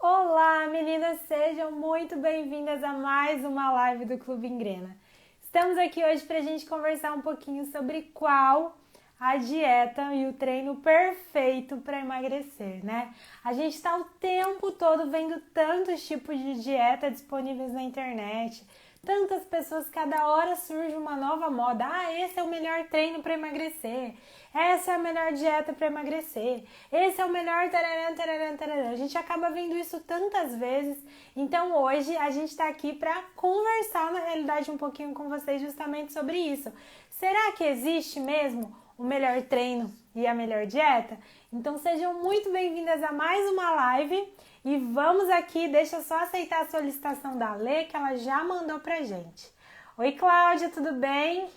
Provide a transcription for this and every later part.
Olá, meninas! Sejam muito bem-vindas a mais uma live do Clube Engrena. Estamos aqui hoje para a gente conversar um pouquinho sobre qual a dieta e o treino perfeito para emagrecer, né? A gente está o tempo todo vendo tantos tipos de dieta disponíveis na internet, tantas pessoas, cada hora surge uma nova moda. Ah, esse é o melhor treino para emagrecer. Essa é a melhor dieta para emagrecer. Esse é o melhor tararã, tararã, tararã. A gente acaba vendo isso tantas vezes. Então hoje a gente está aqui para conversar na realidade um pouquinho com vocês justamente sobre isso. Será que existe mesmo o melhor treino e a melhor dieta? Então sejam muito bem-vindas a mais uma live. E vamos aqui, deixa eu só aceitar a solicitação da Lê, que ela já mandou pra gente. Oi, Cláudia, tudo bem?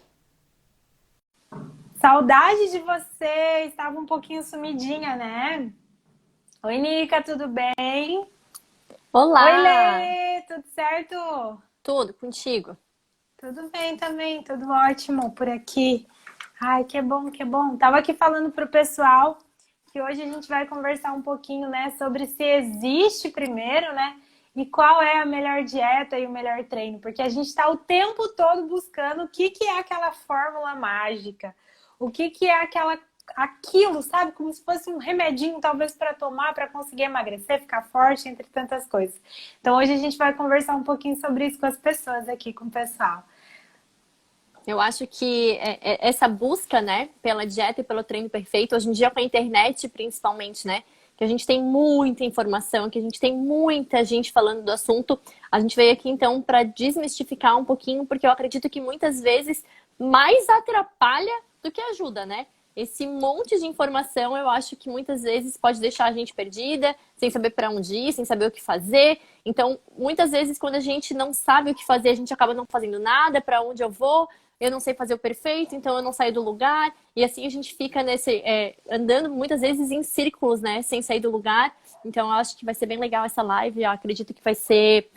Saudade de você, estava um pouquinho sumidinha, né? Oi, Nica, tudo bem? Oi, Olá! Lê, tudo certo? Tudo contigo? Tudo bem também, tudo ótimo por aqui. Ai, que bom, que bom. Tava aqui falando pro pessoal que hoje a gente vai conversar um pouquinho, né, sobre se existe primeiro, né, e qual é a melhor dieta e o melhor treino, porque a gente está o tempo todo buscando o que que é aquela fórmula mágica, o que que é aquilo, sabe, como se fosse um remedinho talvez para tomar para conseguir emagrecer, ficar forte, entre tantas coisas. Então hoje a gente vai conversar um pouquinho sobre isso com as pessoas aqui, com o pessoal. Eu acho que essa busca, né, pela dieta e pelo treino perfeito, hoje em dia com a internet principalmente, né, que a gente tem muita informação, que a gente tem muita gente falando do assunto, a gente veio aqui então para desmistificar um pouquinho, porque eu acredito que muitas vezes mais atrapalha do que ajuda, né? Esse monte de informação, eu acho que muitas vezes pode deixar a gente perdida, sem saber para onde ir, sem saber o que fazer. Então, muitas vezes, quando a gente não sabe o que fazer, a gente acaba não fazendo nada, para onde eu não sei fazer o perfeito, então eu não saio do lugar. E assim a gente fica andando muitas vezes em círculos, né? Sem sair do lugar. Então eu acho que vai ser bem legal essa live. Eu acredito que vai ser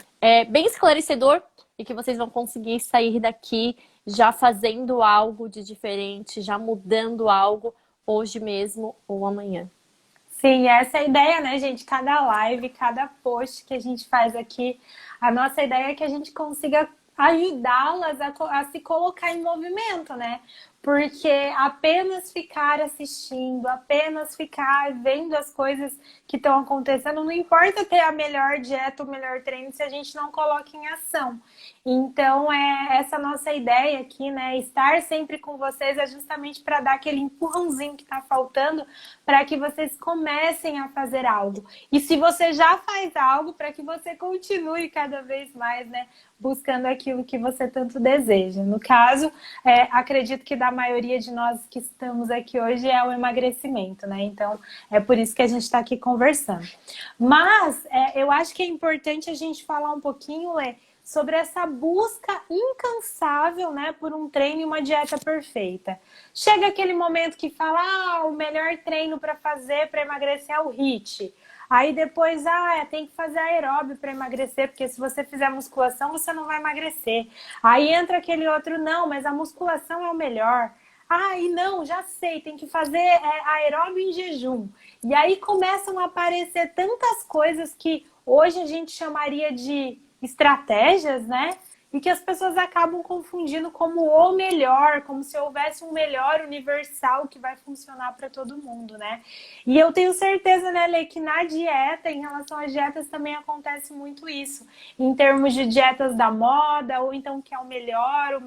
bem esclarecedor e que vocês vão conseguir sair daqui já fazendo algo de diferente, já mudando algo hoje mesmo ou amanhã. Sim, essa é a ideia, né, gente? Cada live, cada post que a gente faz aqui, a nossa ideia é que a gente consiga ajudá-las a se colocar em movimento, né? Porque apenas ficar assistindo, apenas ficar vendo as coisas que estão acontecendo, não importa ter a melhor dieta, o melhor treino, se a gente não coloca em ação. Então, é essa nossa ideia aqui, né? Estar sempre com vocês é justamente para dar aquele empurrãozinho que está faltando para que vocês comecem a fazer algo. E se você já faz algo, para que você continue cada vez mais, né? Buscando aquilo que você tanto deseja. No caso, acredito que da maioria de nós que estamos aqui hoje é o emagrecimento, né? Então, é por isso que a gente está aqui conversando. Mas, eu acho que é importante a gente falar um pouquinho, Lê, sobre essa busca incansável, né, por um treino e uma dieta perfeita. Chega aquele momento que fala, o melhor treino para fazer para emagrecer é o HIIT. Aí depois, tem que fazer aeróbio para emagrecer, porque se você fizer musculação, você não vai emagrecer. Aí entra aquele outro, não, mas a musculação é o melhor. E não, já sei, tem que fazer aeróbio em jejum. E aí começam a aparecer tantas coisas que hoje a gente chamaria de estratégias, né? E que as pessoas acabam confundindo como o melhor, como se houvesse um melhor universal que vai funcionar para todo mundo, né? E eu tenho certeza, né, Lê, que na dieta, em relação às dietas, também acontece muito isso. Em termos de dietas da moda, ou então que é o melhor e o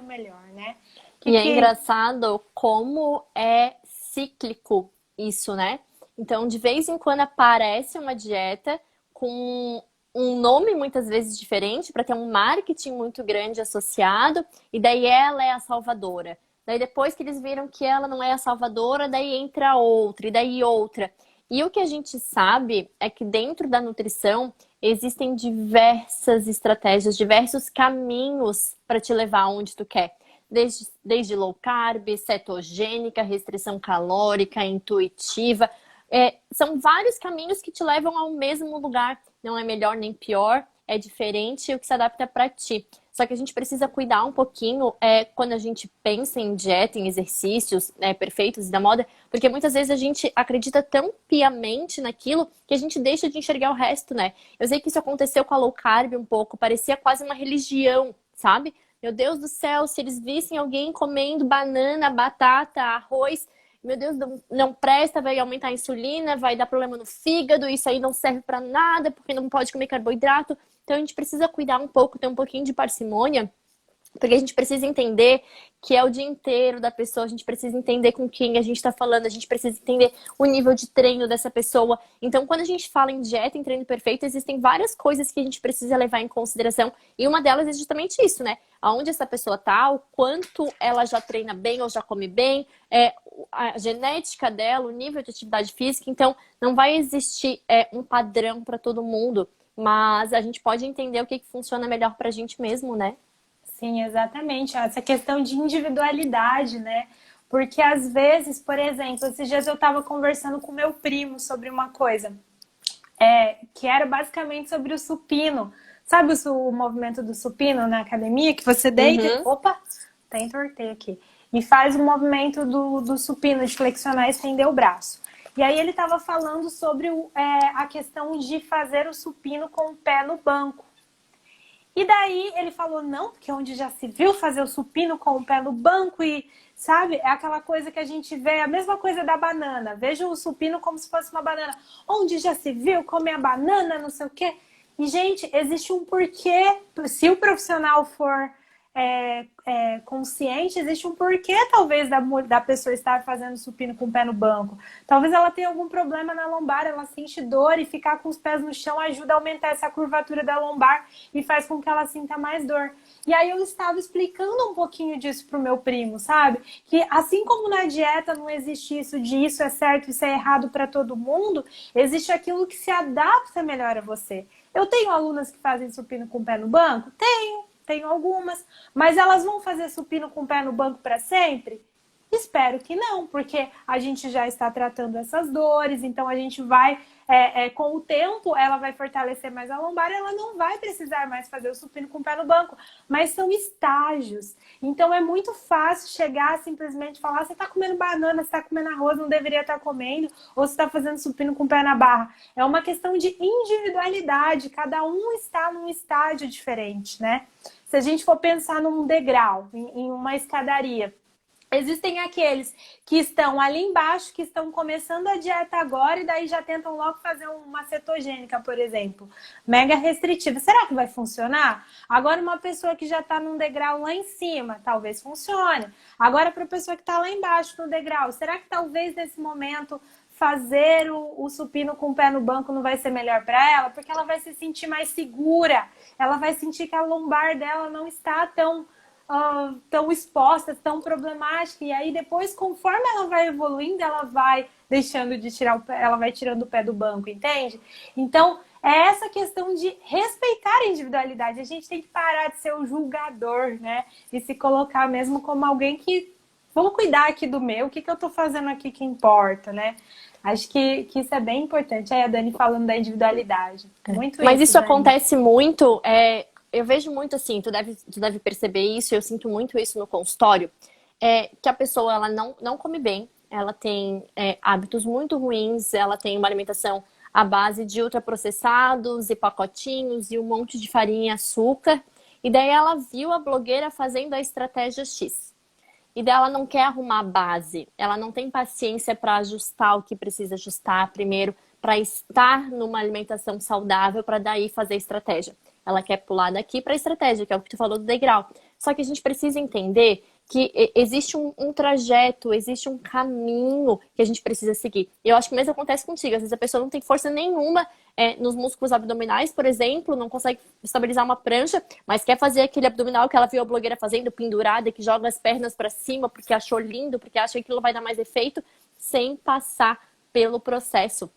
melhor, né? E é engraçado como é cíclico isso, né? Então, de vez em quando aparece uma dieta com um nome muitas vezes diferente para ter um marketing muito grande associado, e daí ela é a salvadora. Daí depois que eles viram que ela não é a salvadora, daí entra outra, e daí outra. E o que a gente sabe é que dentro da nutrição existem diversas estratégias, diversos caminhos para te levar onde tu quer. Desde low carb, cetogênica, restrição calórica, intuitiva. São vários caminhos que te levam ao mesmo lugar. Não é melhor nem pior. é diferente e o que se adapta para ti. Só que a gente precisa cuidar um pouquinho quando a gente pensa em dieta, em exercícios perfeitos e da moda, porque muitas vezes a gente acredita tão piamente naquilo que a gente deixa de enxergar o resto, né? Eu sei que isso aconteceu com a low carb um pouco, parecia quase uma religião, sabe? Meu Deus do céu, se eles vissem alguém comendo banana, batata, arroz, meu Deus, não presta, vai aumentar a insulina, vai dar problema no fígado, isso aí não serve pra nada, porque não pode comer carboidrato. Então a gente precisa cuidar um pouco, ter um pouquinho de parcimônia, porque a gente precisa entender que é o dia inteiro da pessoa, a gente precisa entender com quem a gente está falando, a gente precisa entender o nível de treino dessa pessoa. Então, quando a gente fala em dieta, em treino perfeito, existem várias coisas que a gente precisa levar em consideração. E uma delas é justamente isso, né? Aonde essa pessoa tá, o quanto ela já treina bem ou já come bem, a genética dela, o nível de atividade física. Então, não vai existir um padrão para todo mundo, mas a gente pode entender o que funciona melhor pra gente mesmo, né? Sim, exatamente. Essa questão de individualidade, né? Porque às vezes, por exemplo, esses dias eu estava conversando com meu primo sobre uma coisa, que era basicamente sobre o supino. Sabe o movimento do supino na academia? Que você deita, opa, até entortei aqui. E faz o movimento do supino, de flexionar e estender o braço. E aí ele estava falando sobre a questão de fazer o supino com o pé no banco. E daí ele falou, não, porque onde já se viu fazer o supino com o pé no banco e, sabe, é aquela coisa que a gente vê, a mesma coisa da banana. Veja o supino como se fosse uma banana. Onde já se viu comer a banana, não sei o quê. E, gente, existe um porquê, se o profissional for consciente, existe um porquê, talvez, da pessoa estar fazendo supino com o pé no banco. Talvez ela tenha algum problema na lombar, ela sente dor e ficar com os pés no chão ajuda a aumentar essa curvatura da lombar e faz com que ela sinta mais dor. E aí eu estava explicando um pouquinho disso pro meu primo, sabe? Que assim como na dieta não existe isso de isso é certo, isso é errado para todo mundo, existe aquilo que se adapta melhor a você. Eu tenho alunas que fazem supino com o pé no banco? Tenho algumas. Mas elas vão fazer supino com o pé no banco para sempre? Espero que não, porque a gente já está tratando essas dores, então a gente vai, com o tempo, ela vai fortalecer mais a lombar, ela não vai precisar mais fazer o supino com o pé no banco. Mas são estágios. Então é muito fácil chegar simplesmente e falar, você está comendo banana, você está comendo arroz, não deveria estar comendo, ou você está fazendo supino com o pé na barra. É uma questão de individualidade, cada um está num estágio diferente, né? Se a gente for pensar num degrau, em uma escadaria, existem aqueles que estão ali embaixo, que estão começando a dieta agora e daí já tentam logo fazer uma cetogênica, por exemplo. Mega restritiva. Será que vai funcionar? Agora uma pessoa que já está num degrau lá em cima, talvez funcione. Agora para a pessoa que está lá embaixo no degrau, será que talvez nesse momento fazer o supino com o pé no banco não vai ser melhor para ela? Porque ela vai se sentir mais segura. Ela vai sentir que a lombar dela não está tão exposta, tão problemática. E aí depois, conforme ela vai evoluindo, ela vai deixando de tirar o pé, ela vai tirando o pé do banco, entende? Então, é essa questão de respeitar a individualidade. A gente tem que parar de ser o julgador, né? E se colocar mesmo como alguém que vou cuidar aqui do meu, o que eu tô fazendo aqui que importa, né? Acho que isso é bem importante. Aí a Dani falando da individualidade. Muito Mas isso Dani. acontece muito, eu vejo muito assim, tu deve perceber isso, eu sinto muito isso no consultório, que a pessoa ela não come bem, ela tem hábitos muito ruins, ela tem uma alimentação à base de ultraprocessados e pacotinhos e um monte de farinha e açúcar, e daí ela viu a blogueira fazendo a estratégia X. E daí ela não quer arrumar a base, ela não tem paciência para ajustar o que precisa ajustar primeiro, para estar numa alimentação saudável, para daí fazer estratégia. Ela quer pular daqui para a estratégia, que é o que tu falou do degrau. Só que a gente precisa entender que existe um trajeto, existe um caminho que a gente precisa seguir. E eu acho que o mesmo acontece contigo. Às vezes a pessoa não tem força nenhuma nos músculos abdominais, por exemplo, não consegue estabilizar uma prancha, mas quer fazer aquele abdominal que ela viu a blogueira fazendo, pendurada, que joga as pernas para cima porque achou lindo, porque acha que aquilo vai dar mais efeito, sem passar pelo processo.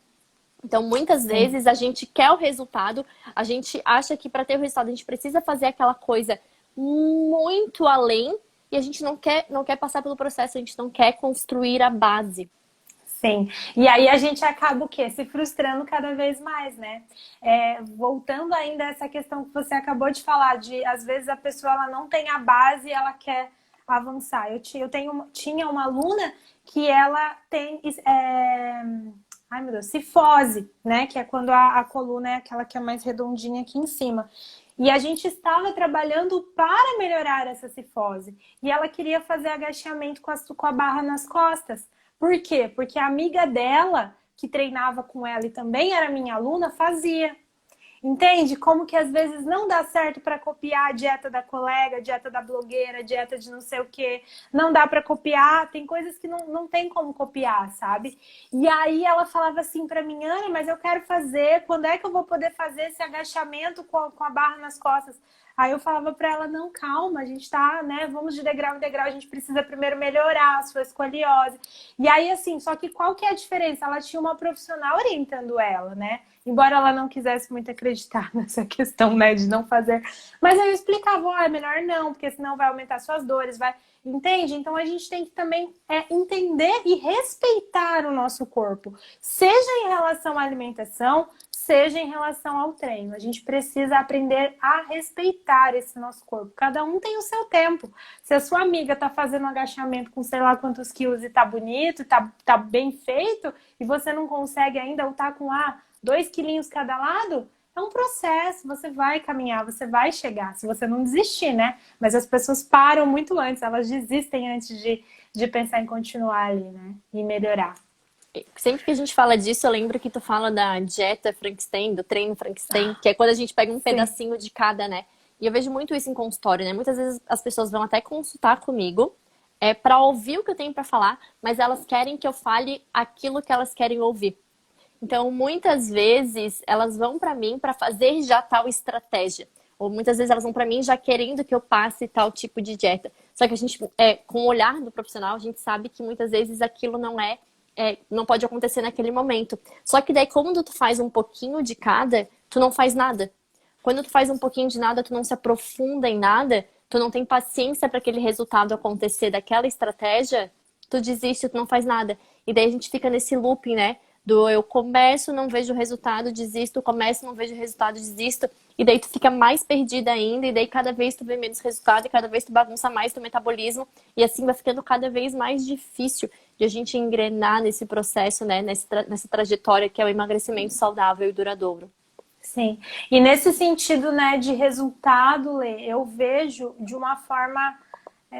Então, muitas vezes, a gente quer o resultado, a gente acha que para ter o resultado a gente precisa fazer aquela coisa muito além e a gente não quer passar pelo processo, a gente não quer construir a base. Sim, e aí a gente acaba o quê? Se frustrando cada vez mais, né? Voltando ainda a essa questão que você acabou de falar, de às vezes a pessoa ela não tem a base e ela quer avançar. Tinha uma aluna que ela tem ai meu Deus, cifose, né? Que é quando a coluna é aquela que é mais redondinha aqui em cima. E a gente estava trabalhando para melhorar essa cifose. E ela queria fazer agachamento com a barra nas costas. Por quê? Porque a amiga dela, que treinava com ela e também era minha aluna, fazia. Entende? Como que às vezes não dá certo para copiar a dieta da colega, a dieta da blogueira, a dieta de não sei o quê. Não dá para copiar, tem coisas que não tem como copiar, sabe? E aí ela falava assim para mim, Ana, mas eu quero fazer, quando é que eu vou poder fazer esse agachamento com a barra nas costas? Aí eu falava para ela, não, calma, a gente tá, né, vamos de degrau em degrau, a gente precisa primeiro melhorar a sua escoliose. E aí, assim, só que qual que é a diferença? Ela tinha uma profissional orientando ela, né? Embora ela não quisesse muito acreditar nessa questão, né, de não fazer. Mas eu explicava, é melhor não, porque senão vai aumentar suas dores, vai... Entende? Então a gente tem que também entender e respeitar o nosso corpo. Seja em relação à alimentação, seja em relação ao treino. A gente precisa aprender a respeitar esse nosso corpo. Cada um tem o seu tempo. Se a sua amiga tá fazendo um agachamento com sei lá quantos quilos e tá bonito, tá bem feito, e você não consegue ainda, ou tá com 2 quilinhos cada lado, é um processo, você vai caminhar, você vai chegar, se você não desistir, né? Mas as pessoas param muito antes, elas desistem antes de pensar em continuar ali, né? E melhorar. Sempre que a gente fala disso, eu lembro que tu fala da dieta Frankenstein, do treino Frankenstein, que é quando a gente pega um pedacinho de cada, né? E eu vejo muito isso em consultório, né? Muitas vezes as pessoas vão até consultar comigo para ouvir o que eu tenho para falar, mas elas querem que eu fale aquilo que elas querem ouvir. Então, muitas vezes, elas vão para mim para fazer já tal estratégia. Ou muitas vezes elas vão para mim já querendo que eu passe tal tipo de dieta. Só que a gente, com o olhar do profissional, a gente sabe que muitas vezes aquilo não pode acontecer naquele momento. Só que daí, quando tu faz um pouquinho de cada, tu não faz nada. Quando tu faz um pouquinho de nada, tu não se aprofunda em nada, tu não tem paciência para aquele resultado acontecer daquela estratégia, tu desiste, tu não faz nada. E daí a gente fica nesse looping, né? Eu começo, não vejo o resultado, desisto, começo, não vejo o resultado, desisto, e daí tu fica mais perdida ainda, e daí cada vez tu vê menos resultado, e cada vez tu bagunça mais teu metabolismo, e assim vai ficando cada vez mais difícil de a gente engrenar nesse processo, né, nessa trajetória que é o emagrecimento saudável e duradouro. Sim, e nesse sentido, né, de resultado, Lê, eu vejo de uma forma...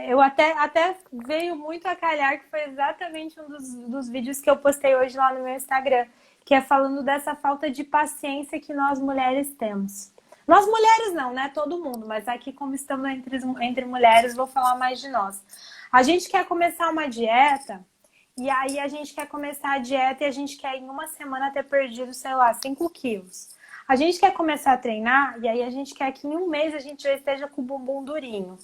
Eu até veio muito a calhar que foi exatamente um dos vídeos que eu postei hoje lá no meu Instagram, que é falando dessa falta de paciência que nós mulheres temos. Nós mulheres não, né? Todo mundo, mas aqui como estamos entre mulheres, vou falar mais de nós. A gente quer começar uma dieta, e aí a gente quer começar a dieta e a gente quer em uma semana ter perdido, sei lá, 5 quilos. A gente quer começar a treinar, e aí a gente quer que em um mês a gente já esteja com o bumbum durinho.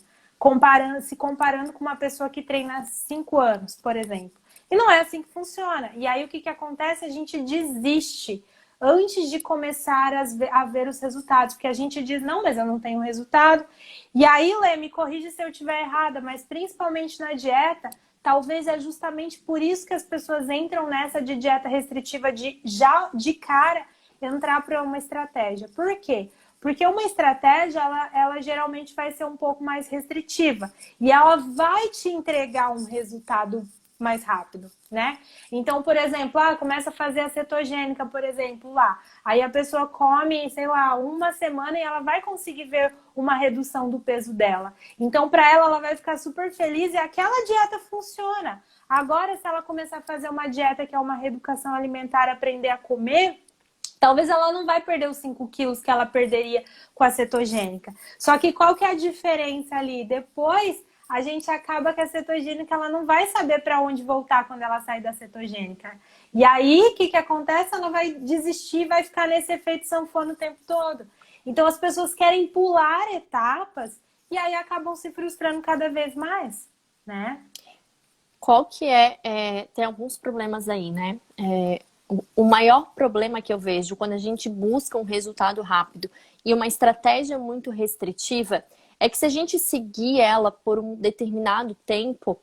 Se comparando com uma pessoa que treina há 5 anos, por exemplo. E não é assim que funciona. E aí o que acontece? A gente desiste antes de começar a ver os resultados. Porque a gente diz, não, mas eu não tenho resultado. E aí, Lê, me corrige se eu estiver errada, mas principalmente na dieta, talvez é justamente por isso que as pessoas entram nessa de dieta restritiva já de cara entrar para uma estratégia. Por quê? Porque uma estratégia, ela geralmente vai ser um pouco mais restritiva. E ela vai te entregar um resultado mais rápido, né? Então, por exemplo, começa a fazer a cetogênica, por exemplo, lá. Aí a pessoa come, sei lá, uma semana e ela vai conseguir ver uma redução do peso dela. Então, para ela vai ficar super feliz e aquela dieta funciona. Agora, se ela começar a fazer uma dieta que é uma reeducação alimentar, aprender a comer... Talvez ela não vai perder os 5 quilos que ela perderia com a cetogênica. Só que qual que é a diferença ali? Depois, a gente acaba que a cetogênica ela não vai saber para onde voltar quando ela sair da cetogênica. E aí, o que acontece? Ela vai desistir, vai ficar nesse efeito sanfona o tempo todo. Então, as pessoas querem pular etapas e aí acabam se frustrando cada vez mais, né? Qual que tem alguns problemas aí, né? O maior problema que eu vejo quando a gente busca um resultado rápido e uma estratégia muito restritiva é que se a gente seguir ela por um determinado tempo,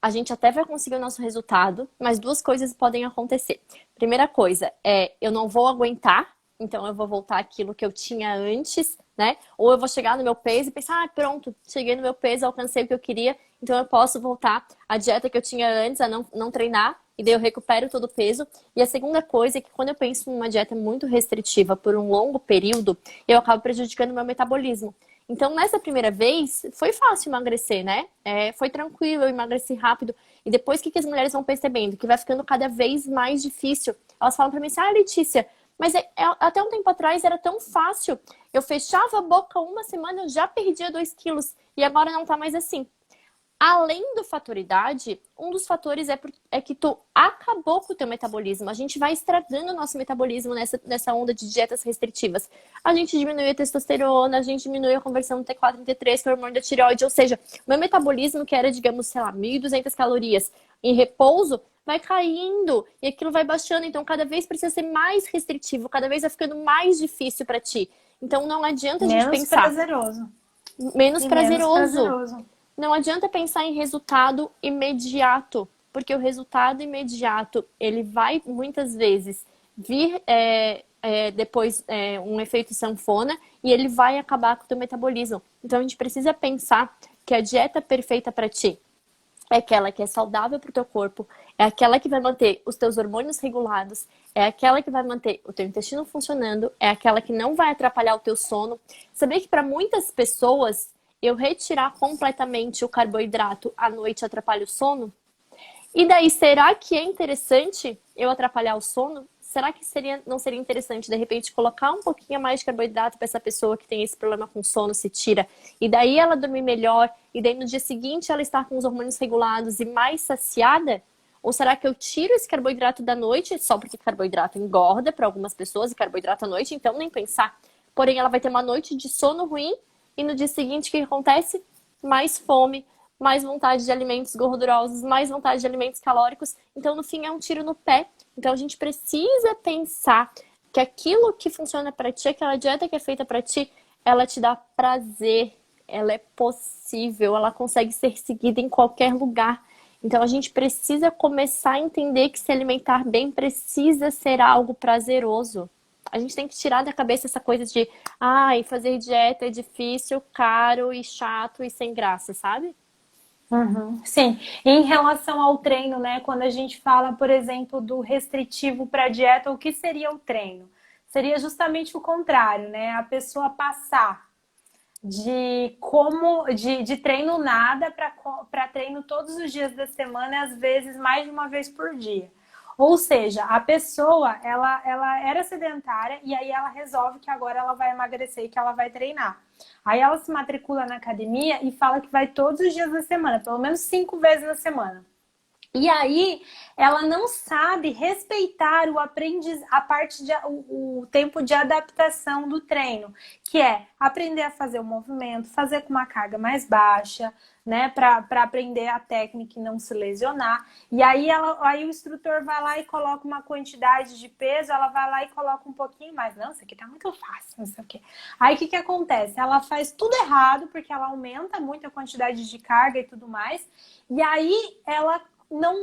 a gente até vai conseguir o nosso resultado, mas duas coisas podem acontecer. Primeira coisa é, eu não vou aguentar, então eu vou voltar àquilo que eu tinha antes, né? Ou eu vou chegar no meu peso e pensar, ah, pronto, cheguei no meu peso, alcancei o que eu queria, então eu posso voltar à dieta que eu tinha antes, a não treinar, e daí eu recupero todo o peso. E a segunda coisa é que quando eu penso em uma dieta muito restritiva por um longo período, eu acabo prejudicando o meu metabolismo. Então, nessa primeira vez, foi fácil emagrecer, né? Foi tranquilo, eu emagreci rápido. E depois, o que as mulheres vão percebendo? Que vai ficando cada vez mais difícil. Elas falam pra mim assim, ah, Letícia, mas até um tempo atrás era tão fácil. Eu fechava a boca uma semana, eu já perdia 2 quilos. E agora não tá mais assim. Além do fator idade, um dos fatores é que tu acabou com o teu metabolismo. A gente vai estragando o nosso metabolismo nessa onda de dietas restritivas. A gente diminui a testosterona, a gente diminui a conversão do T4 em T3, que é o hormônio da tireoide. Ou seja, o meu metabolismo, que era, digamos, sei lá, 1.200 calorias em repouso, vai caindo e aquilo vai baixando. Então, cada vez precisa ser mais restritivo, cada vez vai ficando mais difícil para ti. Então, não adianta a gente pensar... Prazeroso. Menos prazeroso. Menos prazeroso. Não adianta pensar em resultado imediato, porque o resultado imediato, ele vai muitas vezes vir depois um efeito sanfona e ele vai acabar com o teu metabolismo. Então a gente precisa pensar que a dieta perfeita para ti é aquela que é saudável para o teu corpo, é aquela que vai manter os teus hormônios regulados, é aquela que vai manter o teu intestino funcionando, é aquela que não vai atrapalhar o teu sono. Sabia que para muitas pessoas eu retirar completamente o carboidrato à noite atrapalha o sono? E daí, será que é interessante eu atrapalhar o sono? Será que não seria interessante, de repente, colocar um pouquinho mais de carboidrato para essa pessoa que tem esse problema com sono, se tira, e daí ela dormir melhor, e daí no dia seguinte ela estar com os hormônios regulados e mais saciada? Ou será que eu tiro esse carboidrato da noite, só porque carboidrato engorda para algumas pessoas, e carboidrato à noite, então nem pensar. Porém, ela vai ter uma noite de sono ruim, e no dia seguinte, o que acontece? Mais fome, mais vontade de alimentos gordurosos, mais vontade de alimentos calóricos. Então, no fim, é um tiro no pé. Então, a gente precisa pensar que aquilo que funciona para ti, aquela dieta que é feita para ti, ela te dá prazer, ela é possível, ela consegue ser seguida em qualquer lugar. Então, a gente precisa começar a entender que se alimentar bem precisa ser algo prazeroso. A gente tem que tirar da cabeça essa coisa de fazer dieta é difícil, caro e chato e sem graça, sabe? Uhum, sim. Em relação ao treino, né? Quando a gente fala, por exemplo, do restritivo para dieta, o que seria o treino? Seria justamente o contrário, né? A pessoa passar de treino nada para treino todos os dias da semana, às vezes mais de uma vez por dia. Ou seja, a pessoa, ela era sedentária e aí ela resolve que agora ela vai emagrecer e que ela vai treinar. Aí ela se matricula na academia e fala que vai todos os dias da semana, pelo menos 5 vezes na semana. E aí ela não sabe respeitar o tempo de adaptação do treino, que é aprender a fazer o movimento, fazer com uma carga mais baixa, né, para aprender a técnica e não se lesionar. E aí o instrutor vai lá e coloca uma quantidade de peso, ela vai lá e coloca um pouquinho mais. Não, isso aqui tá muito fácil, não sei o quê. Aí o que acontece? Ela faz tudo errado, porque ela aumenta muito a quantidade de carga e tudo mais. E aí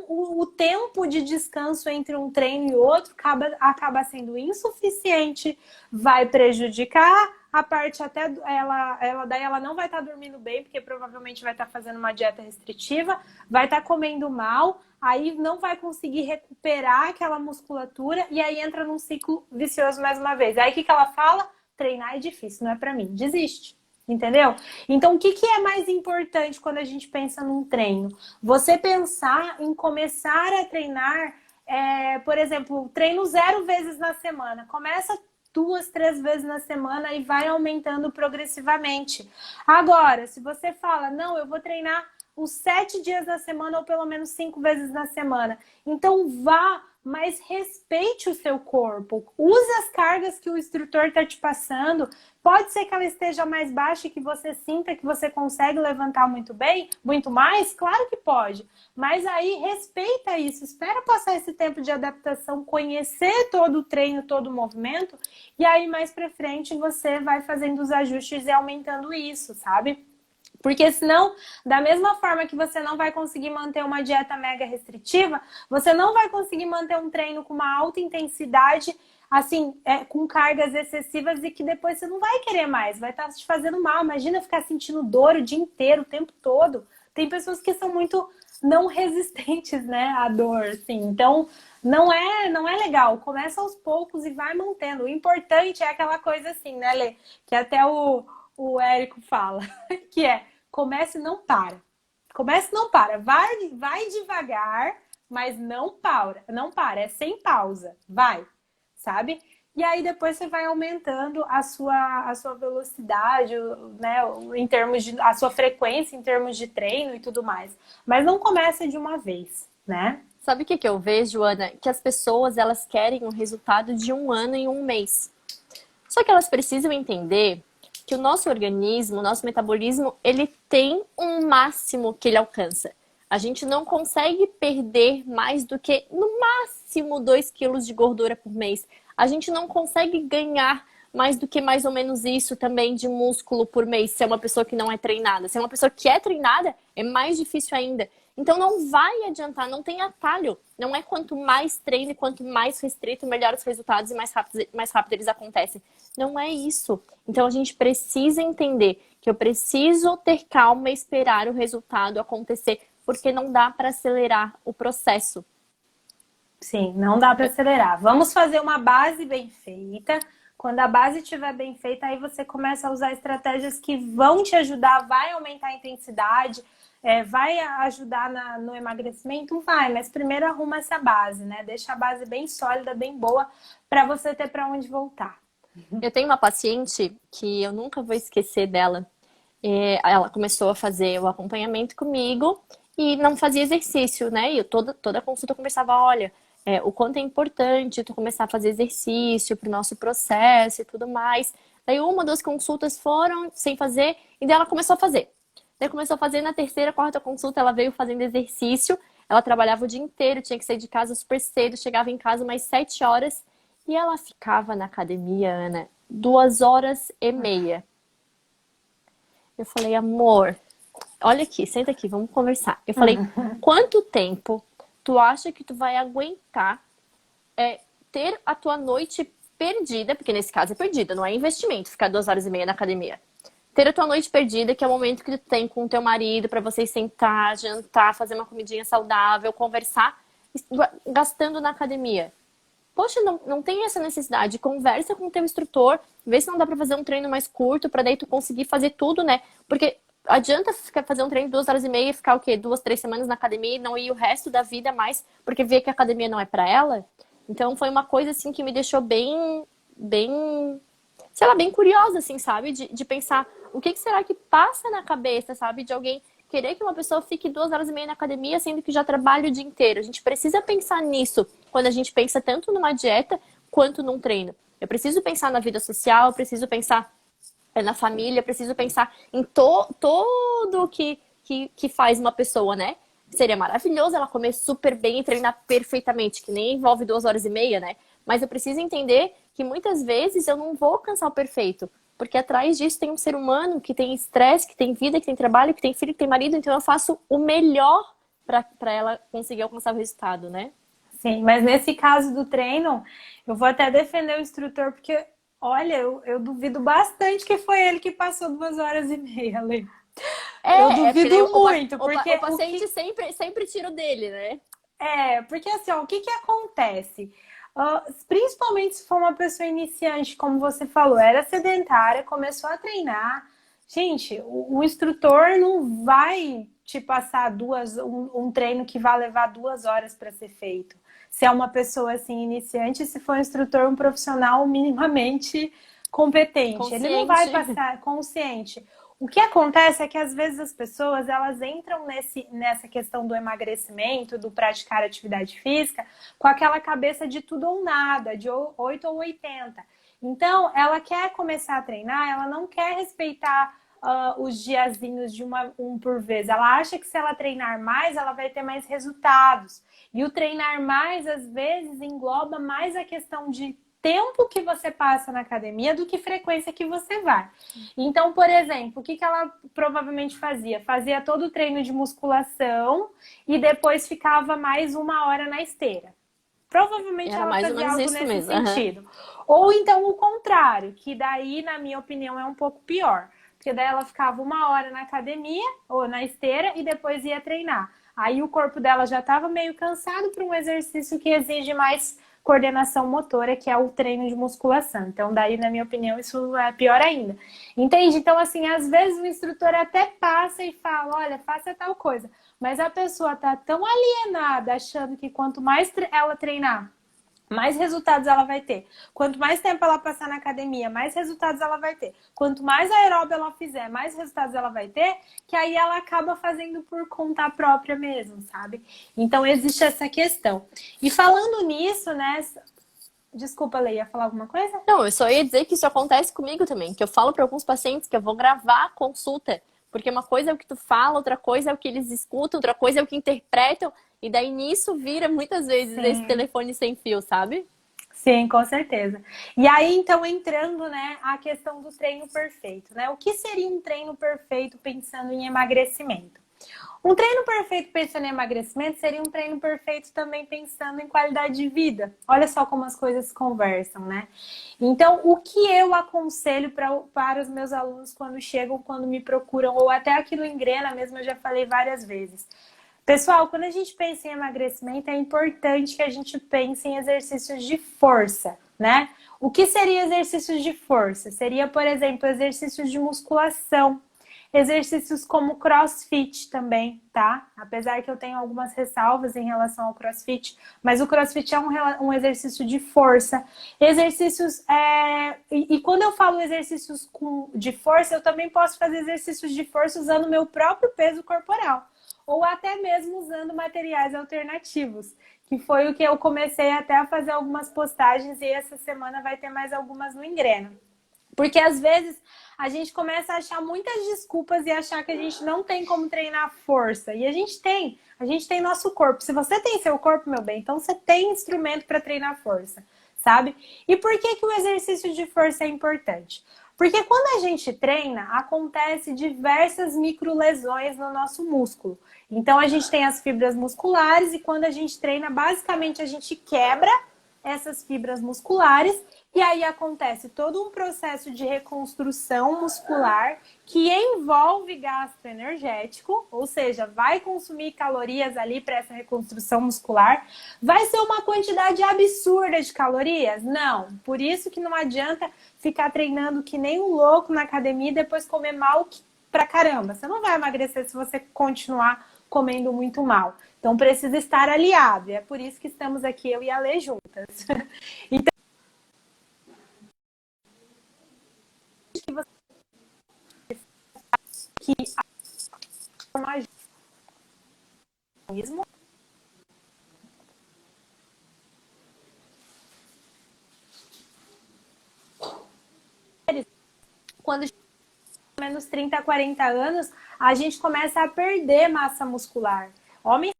o tempo de descanso entre um treino e outro acaba sendo insuficiente, vai prejudicar a parte até daí ela não vai estar dormindo bem, porque provavelmente vai estar fazendo uma dieta restritiva, vai estar comendo mal, aí não vai conseguir recuperar aquela musculatura e aí entra num ciclo vicioso mais uma vez. Aí o que ela fala? Treinar é difícil, não é pra mim. Desiste. Entendeu? Então, o que é mais importante quando a gente pensa num treino? Você pensar em começar a treinar, por exemplo, treino 0 vezes na semana. Começa 2, 3 vezes na semana e vai aumentando progressivamente. Agora, se você fala, não, eu vou treinar os 7 dias na semana ou pelo menos 5 vezes na semana. Então, vá, mas respeite o seu corpo. Use as cargas que o instrutor está te passando. Pode ser que ela esteja mais baixa e que você sinta que você consegue levantar muito bem, muito mais? Claro que pode. Mas aí respeita isso. Espera passar esse tempo de adaptação, conhecer todo o treino, todo o movimento. E aí mais pra frente você vai fazendo os ajustes e aumentando isso, sabe? Porque senão, da mesma forma que você não vai conseguir manter uma dieta mega restritiva, você não vai conseguir manter um treino com uma alta intensidade, assim, com cargas excessivas e que depois você não vai querer mais, vai estar te fazendo mal. Imagina ficar sentindo dor o dia inteiro, o tempo todo. Tem pessoas que são muito não resistentes, né, à dor, assim. Então, não é legal. Começa aos poucos e vai mantendo. O importante é aquela coisa assim, né, Lê? Que até o Érico fala, que é comece e não para. Comece e não para. Vai devagar, mas não para. Não para, é sem pausa. Vai, sabe? E aí depois você vai aumentando a sua velocidade, né, em termos de a sua frequência em termos de treino e tudo mais. Mas não começa de uma vez, né? Sabe o que que eu vejo, Ana? Que as pessoas, elas querem o resultado de 1 ano em 1 mês. Só que elas precisam entender que o nosso organismo, o nosso metabolismo, ele tem um máximo que ele alcança. A gente não consegue perder mais do que, no máximo, 2 quilos de gordura por mês. A gente não consegue ganhar mais do que mais ou menos isso também de músculo por mês, se é uma pessoa que não é treinada. Se é uma pessoa que é treinada, é mais difícil ainda. Então não vai adiantar, não tem atalho. Não é quanto mais treino e quanto mais restrito, melhor os resultados e mais rápido eles acontecem. Não é isso. Então a gente precisa entender que eu preciso ter calma e esperar o resultado acontecer, porque não dá para acelerar o processo. Sim, não dá para acelerar. Vamos fazer uma base bem feita. Quando a base estiver bem feita, aí você começa a usar estratégias que vão te ajudar, vai aumentar a intensidade, vai ajudar no emagrecimento? Vai, mas primeiro arruma essa base, né? Deixa a base bem sólida, bem boa, para você ter para onde voltar. Eu tenho uma paciente que eu nunca vou esquecer dela. Ela começou a fazer o acompanhamento comigo e não fazia exercício, né? E eu toda consulta eu conversava, olha, o quanto é importante tu começar a fazer exercício pro nosso processo e tudo mais. Daí 1, 2 consultas foram sem fazer e daí ela começou a fazer. Daí começou a fazer na terceira, quarta consulta, ela veio fazendo exercício. Ela trabalhava o dia inteiro, tinha que sair de casa super cedo, chegava em casa umas 7 horas e ela ficava na academia, Ana, 2 horas e meia. Eu falei, amor, olha aqui, senta aqui, vamos conversar. Eu falei, quanto tempo tu acha que tu vai aguentar ter a tua noite perdida, porque nesse caso é perdida, não é investimento, ficar 2 horas e meia na academia. Ter a tua noite perdida, que é o momento que tu tem com o teu marido para vocês sentar, jantar, fazer uma comidinha saudável, conversar, gastando na academia. Poxa, não tem essa necessidade. Conversa com o teu instrutor, vê se não dá pra fazer um treino mais curto, pra daí tu conseguir fazer tudo, né? Porque adianta fazer um treino de 2 horas e meia e ficar o quê? 2, 3 semanas na academia e não ir o resto da vida mais, porque vê que a academia não é pra ela. Então foi uma coisa assim que me deixou bem, sei lá, bem curiosa, assim, sabe? De pensar o que será que passa na cabeça, sabe? De alguém querer que uma pessoa fique 2 horas e meia na academia, sendo que já trabalha o dia inteiro. A gente precisa pensar nisso quando a gente pensa tanto numa dieta quanto num treino. Eu preciso pensar na vida social, eu preciso pensar na família, eu preciso pensar em todo o que faz uma pessoa, né? Seria maravilhoso ela comer super bem e treinar perfeitamente, que nem envolve 2 horas e meia, né? Mas eu preciso entender que muitas vezes eu não vou alcançar o perfeito. Porque atrás disso tem um ser humano que tem estresse, que tem vida, que tem trabalho, que tem filho, que tem marido. Então eu faço o melhor para ela conseguir alcançar o resultado, né? Sim, mas nesse caso do treino, eu vou até defender o instrutor, porque, olha, eu duvido bastante que foi ele que passou 2 horas e meia, Lê. Eu duvido muito, porque o paciente sempre tira o dele, né? Porque assim, ó, o que acontece? Principalmente se for uma pessoa iniciante, como você falou, era sedentária, começou a treinar. Gente, o instrutor não vai te passar um treino que vai levar 2 horas para ser feito. Se é uma pessoa assim iniciante, se for um instrutor, um profissional minimamente competente, ele não vai passar consciente. O que acontece é que às vezes as pessoas elas entram nessa questão do emagrecimento, do praticar atividade física, com aquela cabeça de tudo ou nada, de 8 ou 80. Então, ela quer começar a treinar, ela não quer respeitar os diazinhos de um por vez. Ela acha que se ela treinar mais, ela vai ter mais resultados. E o treinar mais, às vezes, engloba mais a questão de tempo que você passa na academia do que frequência que você vai. Então, por exemplo, o que ela provavelmente fazia? Fazia todo o treino de musculação e depois ficava mais 1 hora na esteira. Provavelmente Era ela mais ou fazia menos algo isso nesse mesmo. Aham. sentido. Ou então o contrário, que daí, na minha opinião, é um pouco pior. Porque daí ela ficava 1 hora na academia ou na esteira e depois ia treinar. Aí o corpo dela já estava meio cansado para um exercício que exige mais coordenação motora, que é o treino de musculação. Então, daí, na minha opinião, isso é pior ainda. Entende? Então, assim, às vezes o instrutor até passa e fala, olha, faça tal coisa. Mas a pessoa tá tão alienada, achando que quanto mais ela treinar, mais resultados ela vai ter. Quanto mais tempo ela passar na academia, mais resultados ela vai ter. Quanto mais aeróbio ela fizer, mais resultados ela vai ter, que aí ela acaba fazendo por conta própria mesmo, sabe? Então existe essa questão. E falando nisso, né? Desculpa, Leia, ia falar alguma coisa? Não, eu só ia dizer que isso acontece comigo também, que eu falo para alguns pacientes que eu vou gravar a consulta, porque uma coisa é o que tu fala, outra coisa é o que eles escutam, outra coisa é o que interpretam, e daí nisso vira muitas vezes esse Sim. telefone sem fio, sabe? Sim, com certeza. E aí, então, entrando, né, a questão do treino perfeito, né? O que seria um treino perfeito pensando em emagrecimento? Um treino perfeito pensando em emagrecimento seria um treino perfeito também pensando em qualidade de vida. Olha só como as coisas conversam, né? Então, o que eu aconselho para os meus alunos quando chegam, quando me procuram, ou até aqui no Engrena mesmo, eu já falei várias vezes. Pessoal, quando a gente pensa em emagrecimento, é importante que a gente pense em exercícios de força, né? O que seria exercícios de força? Seria, por exemplo, exercícios de musculação, exercícios como CrossFit também, tá? Apesar que eu tenho algumas ressalvas em relação ao CrossFit, mas o CrossFit é um exercício de força. Exercícios. E quando eu falo exercícios de força, eu também posso fazer exercícios de força usando o meu próprio peso corporal. Ou até mesmo usando materiais alternativos, que foi o que eu comecei até a fazer algumas postagens e essa semana vai ter mais algumas no Engrena. Porque às vezes a gente começa a achar muitas desculpas e achar que a gente não tem como treinar força. E a gente tem nosso corpo. Se você tem seu corpo, meu bem, então você tem instrumento para treinar força, sabe? E por que o exercício de força é importante? Porque quando a gente treina, acontece diversas microlesões no nosso músculo. Então a gente tem as fibras musculares e quando a gente treina, basicamente a gente quebra essas fibras musculares e aí acontece todo um processo de reconstrução muscular que envolve gasto energético, ou seja, vai consumir calorias ali para essa reconstrução muscular. Vai ser uma quantidade absurda de calorias? Não. Por isso que não adianta ficar treinando que nem um louco na academia e depois comer mal pra caramba. Você não vai emagrecer se você continuar comendo muito mal. Então precisa estar aliado. E é por isso que estamos aqui, eu e a Lê juntas. Então, que você que a mesmo quando menos 30, 40 anos, a gente começa a perder massa muscular. Homens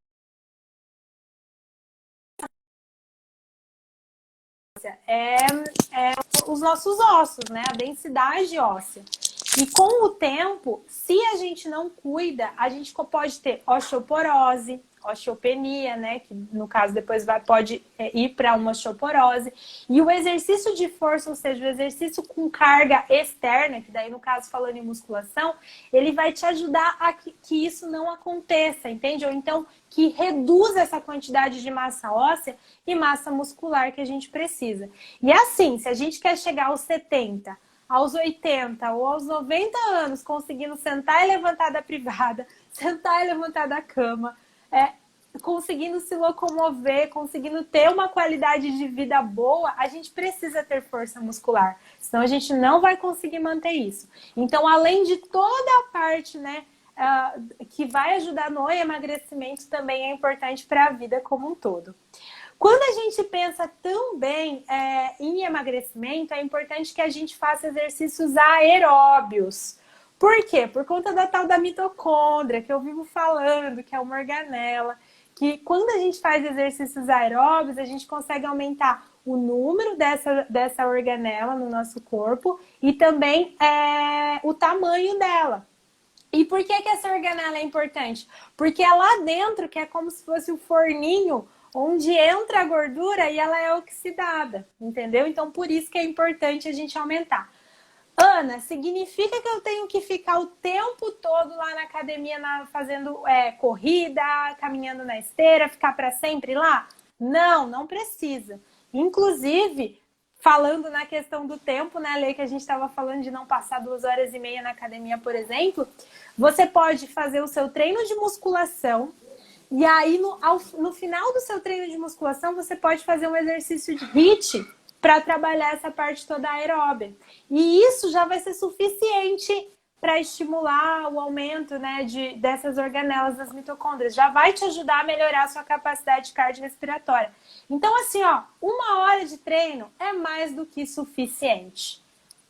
é os nossos ossos, né? A densidade óssea. E com o tempo, se a gente não cuida, a gente pode ter osteoporose, osteopenia, né? Que no caso depois pode ir para uma osteoporose. E o exercício de força, ou seja, o exercício com carga externa, que daí no caso falando em musculação, ele vai te ajudar a que isso não aconteça, entende? Ou então que reduza essa quantidade de massa óssea e massa muscular que a gente precisa. E assim, se a gente quer chegar aos 70, aos 80 ou aos 90 anos conseguindo sentar e levantar da privada, sentar e levantar da cama, conseguindo se locomover, conseguindo ter uma qualidade de vida boa, a gente precisa ter força muscular. Senão a gente não vai conseguir manter isso. Então, além de toda a parte, né, que vai ajudar no emagrecimento, também é importante para a vida como um todo. Quando a gente pensa também em emagrecimento, é importante que a gente faça exercícios aeróbios. Por quê? Por conta da tal da mitocôndria, que eu vivo falando, que é uma organela, que quando a gente faz exercícios aeróbios, a gente consegue aumentar o número dessa organela no nosso corpo e também o tamanho dela. E por que essa organela é importante? Porque é lá dentro que é como se fosse o forninho onde entra a gordura e ela é oxidada, entendeu? Então, por isso que é importante a gente aumentar. Ana, significa que eu tenho que ficar o tempo todo lá na academia fazendo corrida, caminhando na esteira, ficar para sempre lá? Não, não precisa. Inclusive, falando na questão do tempo, né, Lei, que a gente estava falando de não passar 2 horas e meia na academia, por exemplo, você pode fazer o seu treino de musculação e aí no final do seu treino de musculação você pode fazer um exercício de HIIT para trabalhar essa parte toda aeróbica. E isso já vai ser suficiente para estimular o aumento, né, dessas organelas das mitocôndrias. Já vai te ajudar a melhorar a sua capacidade cardiorrespiratória. Então, assim, 1 hora de treino é mais do que suficiente.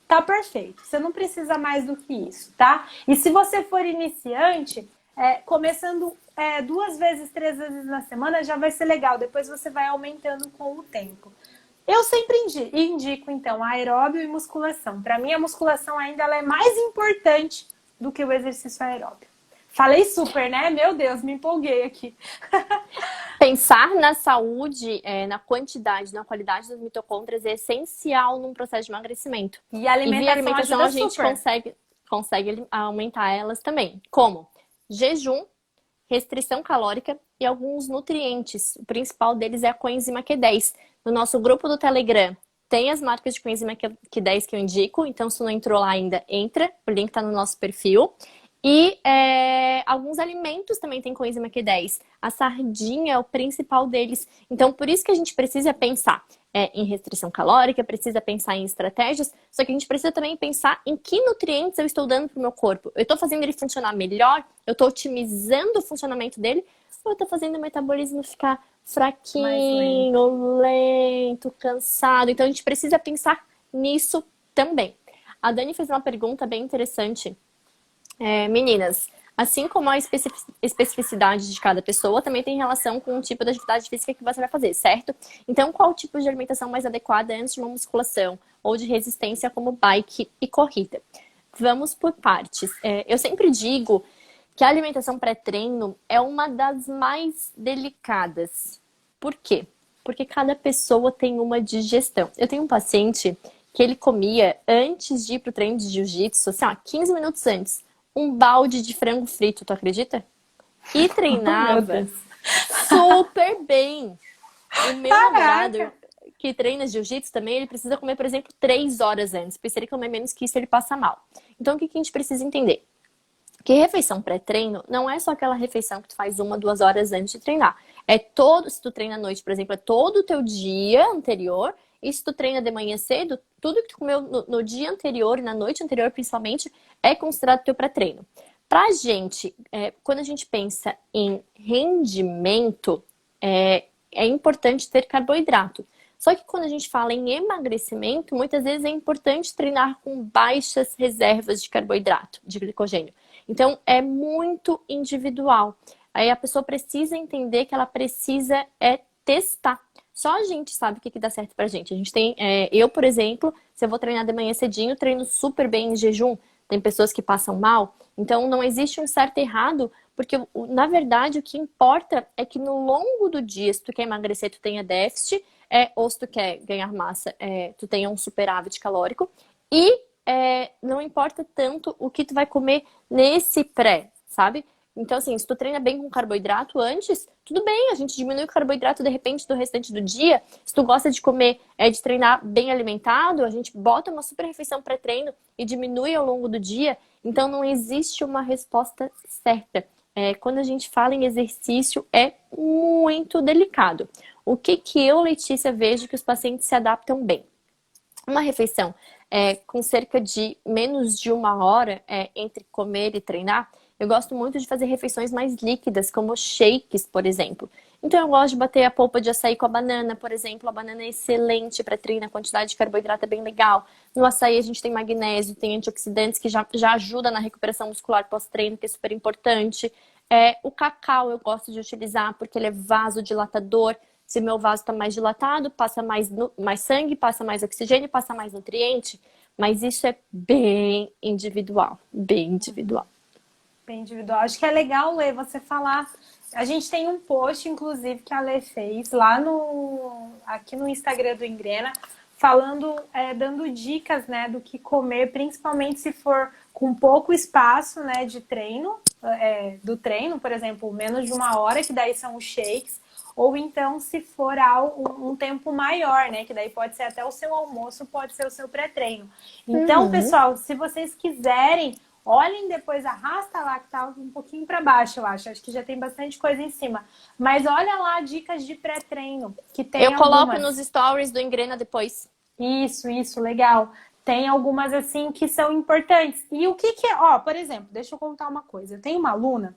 Tá perfeito. Você não precisa mais do que isso, tá? E se você for iniciante, começando 2 vezes, 3 vezes na semana, já vai ser legal. Depois você vai aumentando com o tempo. Eu sempre indico, então, aeróbio e musculação. Para mim, a musculação ainda ela é mais importante do que o exercício aeróbio. Falei super, né? Meu Deus, me empolguei aqui. Pensar na saúde, na quantidade, na qualidade das mitocôndrias é essencial num processo de emagrecimento. E a alimentação, via alimentação ajuda a gente super. consegue aumentar elas também. Como? Jejum, restrição calórica e alguns nutrientes. O principal deles é a coenzima Q10. No nosso grupo do Telegram tem as marcas de coenzima Q10 que eu indico. Então, se não entrou lá ainda, entra. O link está no nosso perfil. E alguns alimentos também têm coenzima Q10. A sardinha é o principal deles. Então, por isso que a gente precisa pensar em restrição calórica, precisa pensar em estratégias, só que a gente precisa também pensar em que nutrientes eu estou dando para o meu corpo. Eu estou fazendo ele funcionar melhor? Eu estou otimizando o funcionamento dele? Ou eu estou fazendo o metabolismo ficar fraquinho, lento, cansado? Então, a gente precisa pensar nisso também. A Dani fez uma pergunta bem interessante. Meninas, assim como a especificidade de cada pessoa, também tem relação com o tipo de atividade física que você vai fazer, certo? Então, qual o tipo de alimentação mais adequada antes de uma musculação ou de resistência como bike e corrida? Vamos por partes. Eu sempre digo que a alimentação pré-treino é uma das mais delicadas. Por quê? Porque cada pessoa tem uma digestão. Eu tenho um paciente que ele comia antes de ir pro treino de jiu-jitsu, assim, 15 minutos antes, um balde de frango frito, tu acredita? E treinava super bem. O meu namorado, que treina jiu-jitsu também, ele precisa comer, por exemplo, 3 horas antes. Porque se ele comer menos que isso, ele passa mal. Então, o que a gente precisa entender? Que refeição pré-treino não é só aquela refeição que tu faz 1, 2 horas antes de treinar. Se tu treina à noite, por exemplo, é todo o teu dia anterior. E se tu treina de manhã cedo, tudo que tu comeu no dia anterior e na noite anterior, principalmente, é considerado teu pré-treino. Pra gente, quando a gente pensa em rendimento, é importante ter carboidrato. Só que quando a gente fala em emagrecimento, muitas vezes é importante treinar com baixas reservas de carboidrato, de glicogênio. Então, é muito individual. Aí a pessoa precisa entender que ela precisa testar. Só a gente sabe o que dá certo pra gente. A gente tem, eu, por exemplo, se eu vou treinar de manhã cedinho, treino super bem em jejum. Tem pessoas que passam mal. Então, não existe um certo e errado, porque, na verdade, o que importa é que no longo do dia, se tu quer emagrecer, tu tenha déficit, ou se tu quer ganhar massa, tu tenha um superávit calórico. E não importa tanto o que tu vai comer nesse pré, sabe? Então, assim, se tu treina bem com carboidrato antes, tudo bem, a gente diminui o carboidrato de repente do restante do dia. Se tu gosta de comer, de treinar bem alimentado, a gente bota uma super refeição pré-treino e diminui ao longo do dia. Então, não existe uma resposta certa. Quando a gente fala em exercício, é muito delicado. O que eu, Letícia, vejo que os pacientes se adaptam bem? Uma refeição com cerca de menos de 1 hora entre comer e treinar, eu gosto muito de fazer refeições mais líquidas, como shakes, por exemplo. Então, eu gosto de bater a polpa de açaí com a banana, por exemplo. A banana é excelente para treinar, a quantidade de carboidrato é bem legal. No açaí, a gente tem magnésio, tem antioxidantes que já ajuda na recuperação muscular pós-treino, que é super importante. O cacau eu gosto de utilizar porque ele é vasodilatador. se meu vaso está mais dilatado, passa mais sangue, passa mais oxigênio, passa mais nutriente. Mas isso é bem individual, bem individual. Bem individual. Acho que é legal, Lê, você falar. A gente tem um post, inclusive, que a Lê fez lá aqui no Instagram do Engrena, falando, dando dicas, né, do que comer, principalmente se for com pouco espaço, né, de treino, do treino, por exemplo, menos de 1 hora, que daí são os shakes, ou então se for um tempo maior, né, que daí pode ser até o seu almoço, pode ser o seu pré-treino. Então, pessoal, se vocês quiserem, olhem depois, arrasta lá, que tá um pouquinho para baixo, eu acho. Acho que já tem bastante coisa em cima. Mas olha lá, dicas de pré-treino, que tem Eu coloco algumas. nos stories do Engrena depois. Isso, legal. Tem algumas, assim, que são importantes. E o que é? Ó, por exemplo, deixa eu contar uma coisa. Eu tenho uma aluna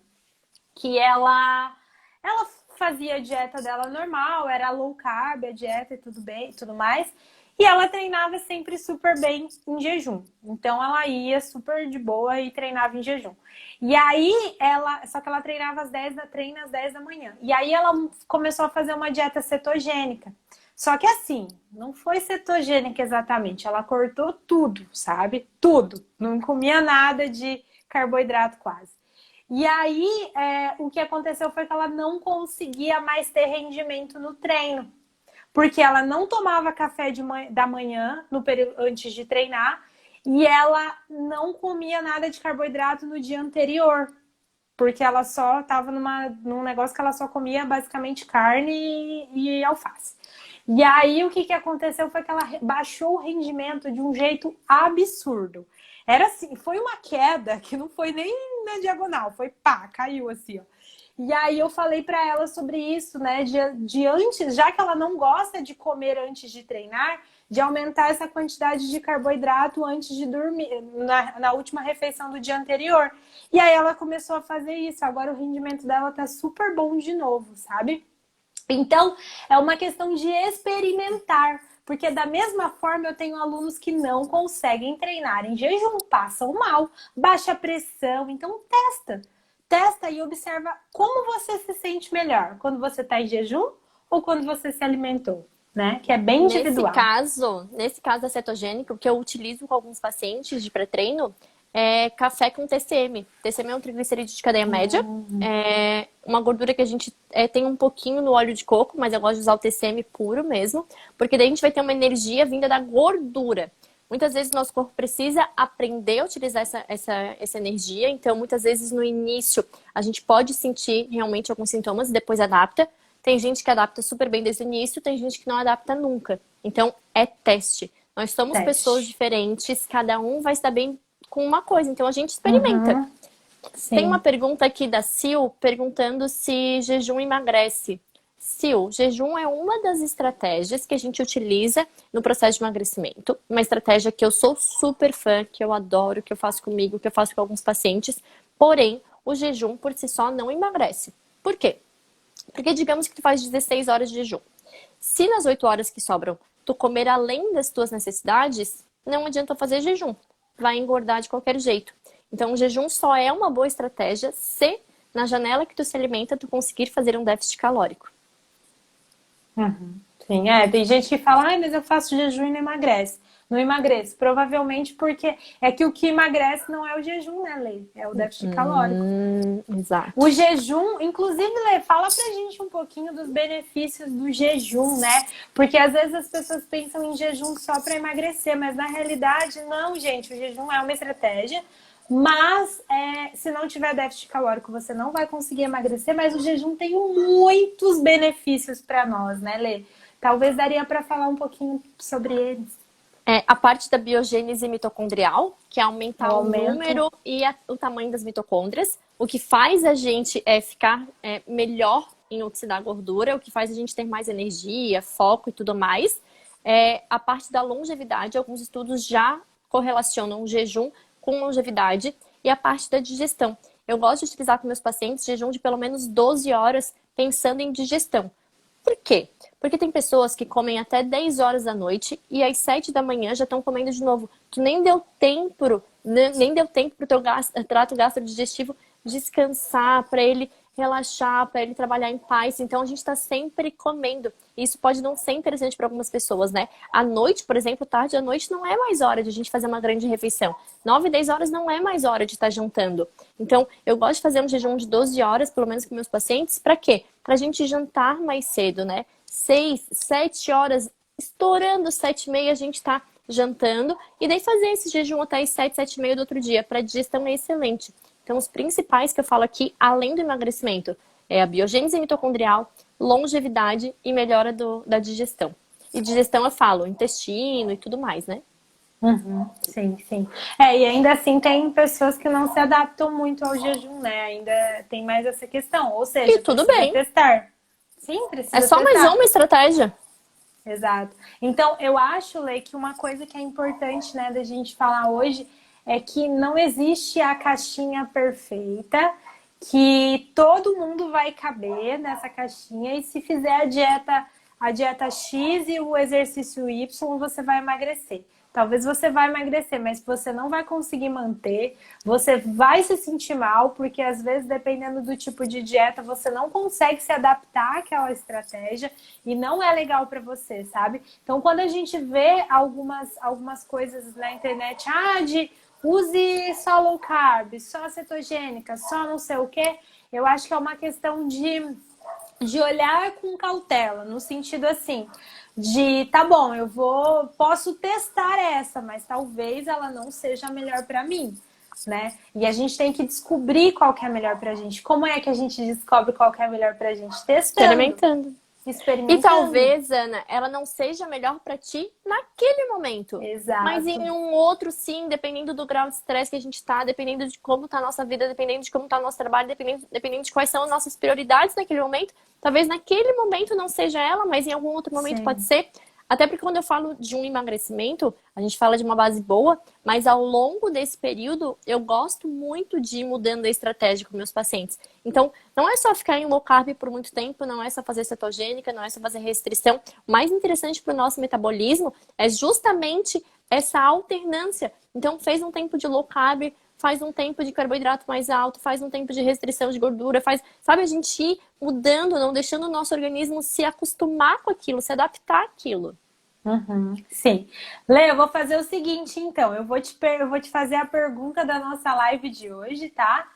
que ela fazia a dieta dela normal, era low carb, a dieta e tudo bem, tudo mais. E ela treinava sempre super bem em jejum. Então ela ia super de boa e treinava em jejum. E aí só que ela treinava às 10 da manhã. E aí ela começou a fazer uma dieta cetogênica. Só que assim, não foi cetogênica exatamente. Ela cortou tudo, sabe? Tudo. Não comia nada de carboidrato quase. E aí, o que aconteceu foi que ela não conseguia mais ter rendimento no treino. Porque ela não tomava café da manhã no período antes de treinar e ela não comia nada de carboidrato no dia anterior. Porque ela só estava num negócio que ela só comia basicamente carne e alface. E aí o que aconteceu foi que ela baixou o rendimento de um jeito absurdo. Era assim, foi uma queda que não foi nem na diagonal, foi pá, caiu assim, ó. E aí eu falei para ela sobre isso, né? De antes, já que ela não gosta de comer antes de treinar, de aumentar essa quantidade de carboidrato antes de dormir, na última refeição do dia anterior. E aí ela começou a fazer isso. Agora o rendimento dela tá super bom de novo, sabe? Então, é uma questão de experimentar. Porque da mesma forma eu tenho alunos que não conseguem treinar em jejum, passam mal, baixa pressão. Então testa e observa como você se sente melhor. Quando você está em jejum ou quando você se alimentou, né? Que é bem individual. Nesse caso da cetogênica, o que eu utilizo com alguns pacientes de pré-treino é café com TCM. TCM é um triglicerídeo de cadeia média. É uma gordura que a gente tem um pouquinho no óleo de coco, mas eu gosto de usar o TCM puro mesmo, porque daí a gente vai ter uma energia vinda da gordura. Muitas vezes o nosso corpo precisa aprender a utilizar essa energia, então muitas vezes no início a gente pode sentir realmente alguns sintomas e depois adapta. Tem gente que adapta super bem desde o início, tem gente que não adapta nunca. Então é teste. Nós somos pessoas diferentes, cada um vai estar bem com uma coisa, então a gente experimenta. Tem uma pergunta aqui da Sil perguntando se jejum emagrece. Sil, jejum é uma das estratégias que a gente utiliza no processo de emagrecimento. Uma estratégia que eu sou super fã, que eu adoro, que eu faço comigo, que eu faço com alguns pacientes. Porém, o jejum por si só não emagrece. Por quê? Porque digamos que tu faz 16 horas de jejum. Se nas 8 horas que sobram tu comer além das tuas necessidades, não adianta fazer jejum. Vai engordar de qualquer jeito. Então, o jejum só é uma boa estratégia se na janela que tu se alimenta tu conseguir fazer um déficit calórico. Sim, tem gente que fala, mas eu faço jejum e não emagrece. Não emagrece, provavelmente porque é que o que emagrece não é o jejum, né, Lê? É o déficit calórico. Exato. O jejum, inclusive, Lê, fala pra gente um pouquinho dos benefícios do jejum, né? Porque às vezes as pessoas pensam em jejum só para emagrecer, mas na realidade, não, gente. O jejum é uma estratégia, mas se não tiver déficit calórico, você não vai conseguir emagrecer, mas o jejum tem muitos benefícios para nós, né, Lê? Talvez daria para falar um pouquinho sobre eles. A parte da biogênese mitocondrial, que é aumentar o número e o tamanho das mitocôndrias. O que faz a gente ficar melhor em oxidar gordura, o que faz a gente ter mais energia, foco e tudo mais. A parte da longevidade, alguns estudos já correlacionam o jejum com longevidade. E a parte da digestão. Eu gosto de utilizar com meus pacientes jejum de pelo menos 12 horas pensando em digestão. Por quê? Porque tem pessoas que comem até 10 horas da noite e às 7 da manhã já estão comendo de novo. Tu nem deu tempo pro teu trato gastrodigestivo descansar, para ele relaxar, para ele trabalhar em paz. Então a gente está sempre comendo. Isso pode não ser interessante para algumas pessoas, né? À noite, por exemplo, tarde à noite não é mais hora de a gente fazer uma grande refeição. 9, 10 horas não é mais hora de estar jantando. Então, eu gosto de fazer um jejum de 12 horas, pelo menos com meus pacientes. Para quê? Para a gente jantar mais cedo, né? 6, 7 horas, estourando 7 e meia, a gente está jantando. E daí fazer esse jejum até as 7, 7 e meia do outro dia. Para digestão é excelente. Então, os principais que eu falo aqui, além do emagrecimento, é a biogênese mitocondrial, longevidade e melhora da digestão. E digestão eu falo, intestino e tudo mais, né? Uhum, sim, sim. E ainda assim tem pessoas que não se adaptam muito ao jejum, né? Ainda tem mais essa questão. Ou E seja, tudo precisa bem. testar. Sim, É precisa só mais testar. uma estratégia. Exato. Então, eu acho, Lê, que uma coisa que é importante, né, da gente falar hoje é que não existe a caixinha perfeita, que todo mundo vai caber nessa caixinha e se fizer a dieta X e o exercício Y, você vai emagrecer. Talvez você vai emagrecer, mas você não vai conseguir manter, você vai se sentir mal, porque às vezes, dependendo do tipo de dieta, você não consegue se adaptar àquela estratégia e não é legal para você, sabe? Então, quando a gente vê algumas coisas na internet, use só low carb, só cetogênica, só não sei o quê, eu acho que é uma questão de olhar com cautela, no sentido assim, de tá bom, posso testar essa, mas talvez ela não seja a melhor para mim, né? E a gente tem que descobrir qual que é a melhor pra gente. Como é que a gente descobre qual que é a melhor pra gente? Testando, Experimentando. E experimentando. talvez, Ana, ela não seja melhor para ti naquele momento. Mas Exato. em um outro, sim, dependendo do grau de estresse que a gente tá, dependendo de como tá a nossa vida, dependendo de como tá o nosso trabalho, dependendo de quais são as nossas prioridades naquele momento. Talvez naquele momento não seja ela, mas em algum outro momento pode Sim. ser. Até porque quando eu falo de um emagrecimento, a gente fala de uma base boa, mas ao longo desse período eu gosto muito de ir mudando a estratégia com meus pacientes. Então, não é só ficar em low carb por muito tempo, não é só fazer cetogênica, não é só fazer restrição. O mais interessante para o nosso metabolismo é justamente essa alternância. Então, fez um tempo de low carb, faz um tempo de carboidrato mais alto, faz um tempo de restrição de gordura, sabe, a gente ir mudando, não deixando o nosso organismo se acostumar com aquilo, se adaptar àquilo. Uhum, sim. Lê, eu vou fazer o seguinte, então. Eu vou te fazer a pergunta da nossa live de hoje, tá?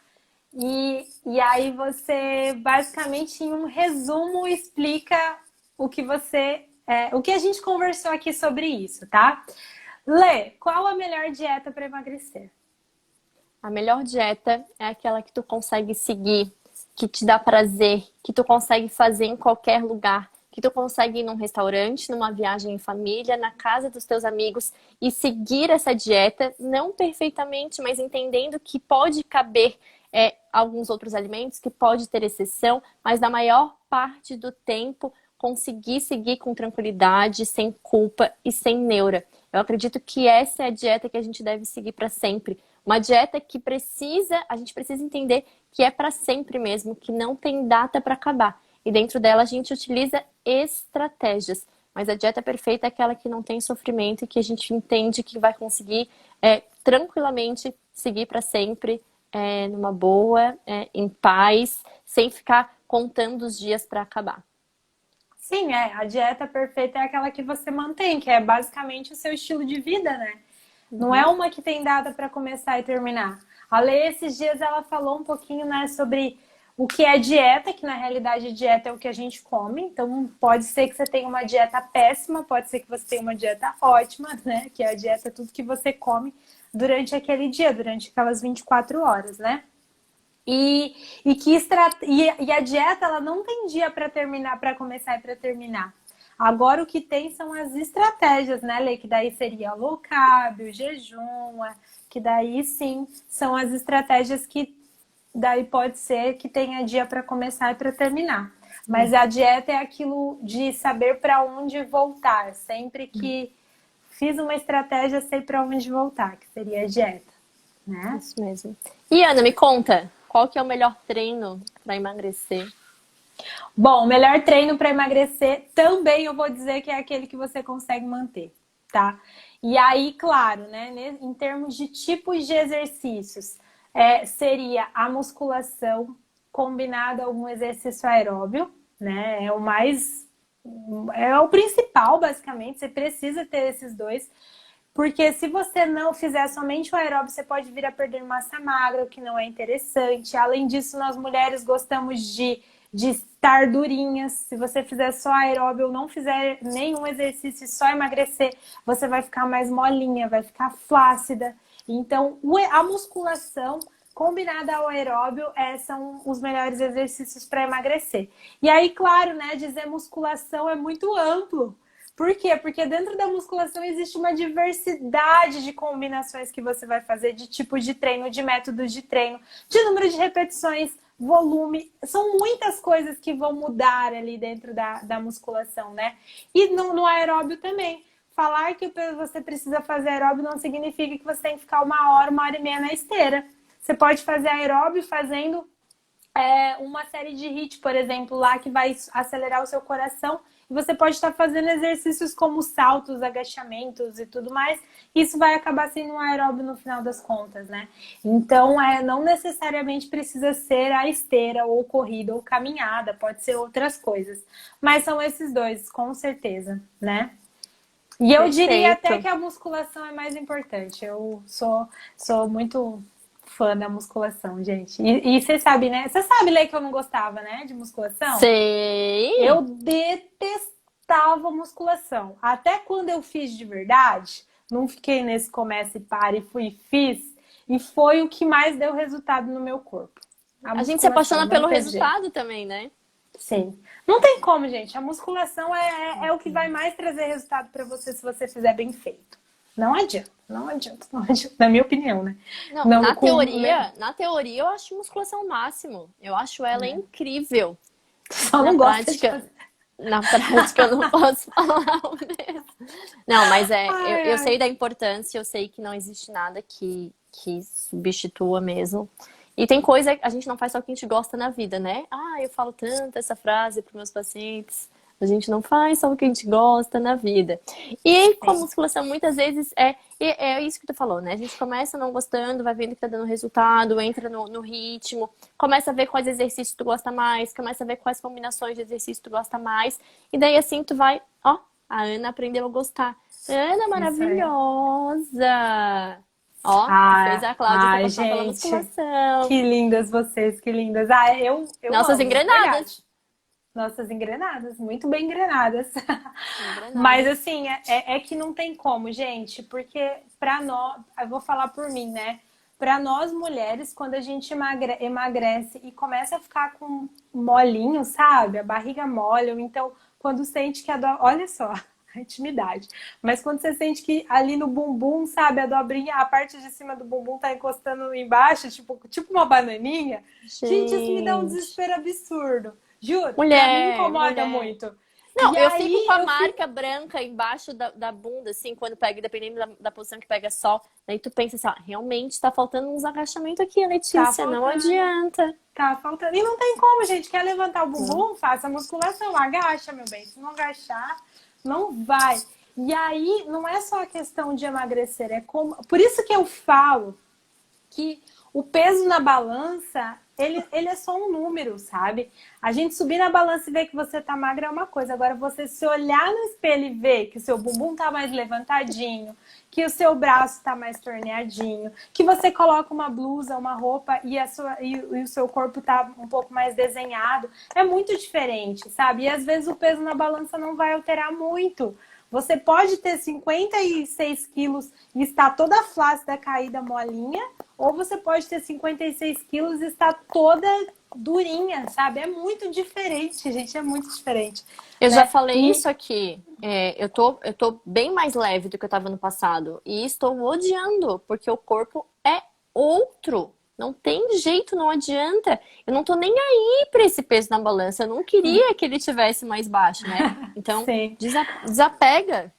E aí você, basicamente, em um resumo, explica o que a gente conversou aqui sobre isso, tá? Lê, qual a melhor dieta para emagrecer? A melhor dieta é aquela que tu consegue seguir, que te dá prazer, que tu consegue fazer em qualquer lugar, que tu consegue ir num restaurante, numa viagem em família, na casa dos teus amigos e seguir essa dieta, não perfeitamente, mas entendendo que pode caber alguns outros alimentos, que pode ter exceção, mas na maior parte do tempo conseguir seguir com tranquilidade, sem culpa e sem neura. Eu acredito que essa é a dieta que a gente deve seguir para sempre. Uma dieta que a gente precisa entender que é para sempre mesmo, que não tem data para acabar. E dentro dela a gente utiliza estratégias. Mas a dieta perfeita é aquela que não tem sofrimento e que a gente entende que vai conseguir tranquilamente seguir para sempre, numa boa, em paz, sem ficar contando os dias para acabar. Sim, a dieta perfeita é aquela que você mantém, que é basicamente o seu estilo de vida, né? Não é Uhum. uma que tem data para começar e terminar. A Lê, esses dias, ela falou um pouquinho, né, sobre o que é dieta, que na realidade dieta é o que a gente come. Então, pode ser que você tenha uma dieta péssima, pode ser que você tenha uma dieta ótima, né? Que a dieta é tudo que você come durante aquele dia, durante aquelas 24 horas, né? E a dieta, ela não tem dia para terminar, para começar e para terminar. Agora o que tem são as estratégias, né, Lê? Que daí seria o low carb, o jejum, que daí sim são as estratégias que daí pode ser que tenha dia para começar e para terminar. Mas a dieta é aquilo de saber para onde voltar. Sempre que fiz uma estratégia, sei para onde voltar, que seria a dieta, né? Isso mesmo. E Ana, me conta, qual que é o melhor treino para emagrecer? Bom, o melhor treino para emagrecer também eu vou dizer que é aquele que você consegue manter, tá? E aí, claro, né, em termos de tipos de exercícios, seria a musculação combinado a algum exercício aeróbio, né? É o principal, basicamente. Você precisa ter esses dois. Porque se você não fizer somente o aeróbio, você pode vir a perder massa magra, o que não é interessante. Além disso, nós mulheres gostamos de estar durinhas. Se você fizer só aeróbio ou não fizer nenhum exercício e só emagrecer, você vai ficar mais molinha, vai ficar flácida. Então, a musculação combinada ao aeróbio são os melhores exercícios para emagrecer. E aí, claro, né, dizer musculação é muito amplo. Por quê? Porque dentro da musculação existe uma diversidade de combinações que você vai fazer, de tipos de treino, de métodos de treino, de número de repetições, volume. São muitas coisas que vão mudar ali dentro da musculação, né? E no aeróbio também. Falar que você precisa fazer aeróbio não significa que você tem que ficar 1 hora e meia na esteira. Você pode fazer aeróbio fazendo uma série de HIIT, por exemplo, lá que vai acelerar o seu coração. E você pode estar fazendo exercícios como saltos, agachamentos e tudo mais. Isso vai acabar sendo um aeróbio no final das contas, né? Então, não necessariamente precisa ser a esteira, ou corrida, ou caminhada. Pode ser outras coisas. Mas são esses dois, com certeza, né? E eu diria até que a musculação é mais importante. Eu sou muito fã da musculação, gente. E você sabe, né? Você sabe, Lei, que eu não gostava, né? De musculação? Sei! Eu detestava musculação. Até quando eu fiz de verdade, não fiquei nesse começa e para e fui e fiz. E foi o que mais deu resultado no meu corpo. A gente se apaixona pelo resultado também, né? Sim. Não tem como, gente. A musculação é o que vai mais trazer resultado para você se você fizer bem feito. Não adianta, não adianta, não adianta, na minha opinião, né? Não, na teoria eu acho musculação o máximo. Eu acho ela incrível. Só não gosto de fazer. Na prática eu não posso falar o mesmo. Não, mas eu sei da importância, eu sei que não existe nada que substitua mesmo. E tem coisa que a gente não faz só o que a gente gosta na vida, né? Eu falo tanto essa frase para meus pacientes. A gente não faz só o que a gente gosta na vida. E com a musculação, muitas vezes, é isso que tu falou, né? A gente começa não gostando, vai vendo que tá dando resultado, entra no ritmo, começa a ver quais exercícios tu gosta mais, começa a ver quais combinações de exercício tu gosta mais. E daí, assim, tu vai... Ó, a Ana aprendeu a gostar. Ana, maravilhosa! Ó, fez a Cláudia se apaixonar pela musculação. Que lindas vocês, que lindas. Eu Nossas engrenadas. Nossas engrenadas, muito bem engrenadas. Mas assim, é que não tem como, gente, porque pra nós, eu vou falar por mim, né? Pra nós mulheres, quando a gente emagrece e começa a ficar com molinho, sabe? A barriga mole, ou então quando sente que olha só, a intimidade. Mas quando você sente que ali no bumbum, sabe, a dobrinha, a parte de cima do bumbum tá encostando embaixo, tipo uma bananinha. Gente, isso me dá um desespero absurdo. Juro, me incomoda muito. Não, eu fico com a marca branca embaixo da bunda, assim, quando pega, dependendo da posição que pega sol. Daí tu pensa assim, realmente tá faltando uns agachamentos aqui, Letícia, não adianta. Tá faltando. E não tem como, gente. Quer levantar o bumbum? Faça musculação, agacha, meu bem. Se não agachar, não vai. E aí, não é só a questão de emagrecer, é como... Por isso que eu falo que o peso na balança, ele é só um número, sabe? A gente subir na balança e ver que você tá magra é uma coisa. Agora, você se olhar no espelho e ver que o seu bumbum tá mais levantadinho, que o seu braço tá mais torneadinho, que você coloca uma blusa, uma roupa e o seu corpo tá um pouco mais desenhado, é muito diferente, sabe? E às vezes o peso na balança não vai alterar muito. Você pode ter 56 quilos e estar toda flácida, caída, molinha, ou você pode ter 56 quilos e estar toda durinha, sabe? É muito diferente, gente, é muito diferente. Eu já falei isso aqui. Eu tô bem mais leve do que eu tava no passado. E estou odiando, porque o corpo é outro. Não tem jeito, não adianta. Eu não tô nem aí pra esse peso na balança. Eu não queria que ele tivesse mais baixo, né? Então, desapega.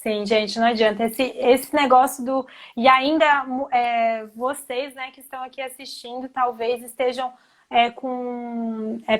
Sim, gente, não adianta. Esse negócio do... E ainda vocês, né, que estão aqui assistindo, talvez estejam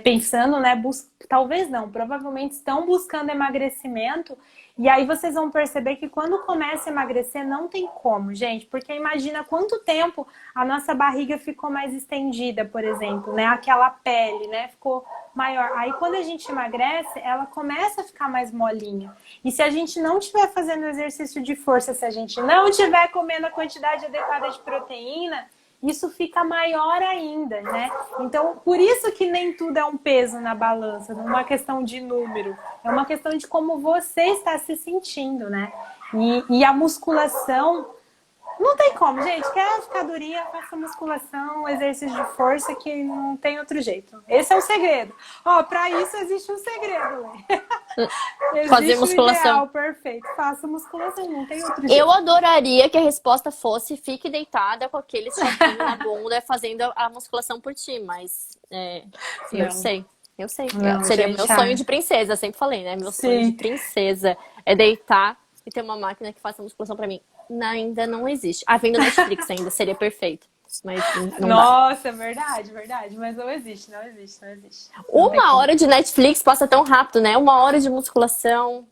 pensando, né? Talvez não, provavelmente estão buscando emagrecimento E aí vocês vão perceber que quando começa a emagrecer, não tem como, gente. Porque imagina quanto tempo a nossa barriga ficou mais estendida, por exemplo, né? Aquela pele, né? Ficou maior. Aí quando a gente emagrece, ela começa a ficar mais molinha. E se a gente não estiver fazendo exercício de força, se a gente não estiver comendo a quantidade adequada de proteína, isso fica maior ainda, né? Então, por isso que nem tudo é um peso na balança, não é uma questão de número, é uma questão de como você está se sentindo, né? E a musculação, não tem como, gente. Quer ficar durinha, faça musculação, exercício de força, que não tem outro jeito. Esse é o segredo. Ó, pra isso existe um segredo, Lê. Fazer Existe o musculação. ideal perfeito. Faça musculação, não tem outro jeito. Eu adoraria que a resposta fosse fique deitada com aquele choquinho na bunda fazendo a musculação por ti, mas eu Não. sei. Eu sei. Não, Seria gente, meu sonho de princesa, sempre falei, né? Meu sonho Sim. de princesa é deitar e ter uma máquina que faça musculação pra mim. Ainda não existe. Vem do Netflix ainda, seria perfeito. Mas não dá. Nossa, verdade, verdade. Mas não existe, não existe, não existe. Não tem Uma como. hora de Netflix passa tão rápido, né? Uma hora de musculação.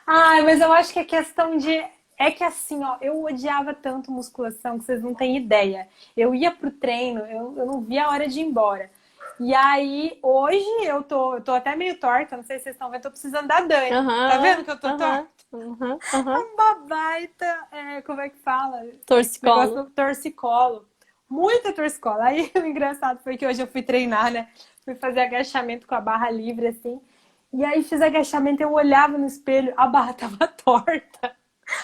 Ai, mas eu acho que é questão de. É que assim, ó, eu odiava tanto musculação que vocês não têm ideia. Eu ia pro treino, eu não via a hora de ir embora. E aí, hoje eu tô até meio torta, não sei se vocês estão vendo, tô precisando da Dani. Tá vendo que eu tô torta? Uma baita, como é que fala? Torcicolo. Negócio do torcicolo. Muita torcicolo. Aí o engraçado foi que hoje eu fui treinar, né? Fui fazer agachamento com a barra livre, assim. E aí fiz agachamento, eu olhava no espelho, a barra tava torta.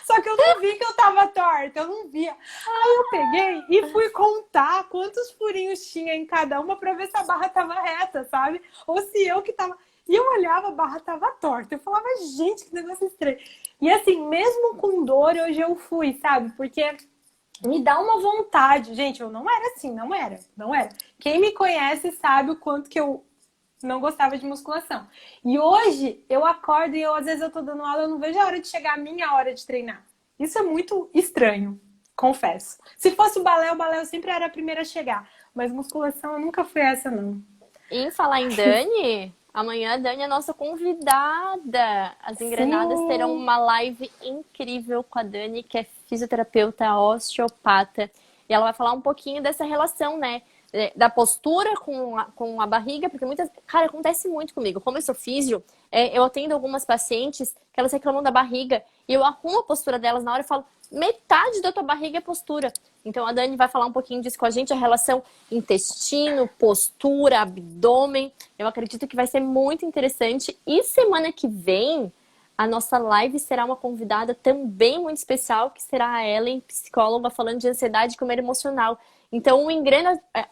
Só que eu não vi que eu tava torta, eu não via. Aí eu peguei e fui contar quantos furinhos tinha em cada uma pra ver se a barra tava reta, sabe? Ou se eu que tava... E eu olhava, a barra tava torta. Eu falava, gente, que negócio estranho. E assim, mesmo com dor, hoje eu fui, sabe? Porque me dá uma vontade. Gente, eu não era assim, não era. Quem me conhece sabe o quanto que eu não gostava de musculação. E hoje eu acordo e às vezes eu tô dando aula, eu não vejo a hora de chegar a minha hora de treinar. Isso é muito estranho, confesso. Se fosse o balé eu sempre era a primeira a chegar. Mas musculação eu nunca fui essa, não. E em falar em Dani, amanhã a Dani é nossa convidada. As Engrenadas terão uma live incrível com a Dani, que é fisioterapeuta osteopata. E ela vai falar um pouquinho dessa relação, né? Da postura com a barriga, porque cara, acontece muito comigo. Como eu sou físio, eu atendo algumas pacientes que elas reclamam da barriga e eu arrumo a postura delas na hora e falo, metade da tua barriga é postura. Então a Dani vai falar um pouquinho disso com a gente, a relação intestino, postura, abdômen. Eu acredito que vai ser muito interessante. E semana que vem, a nossa live será uma convidada também muito especial, que será a Ellen, psicóloga, falando de ansiedade e comer emocional. Então,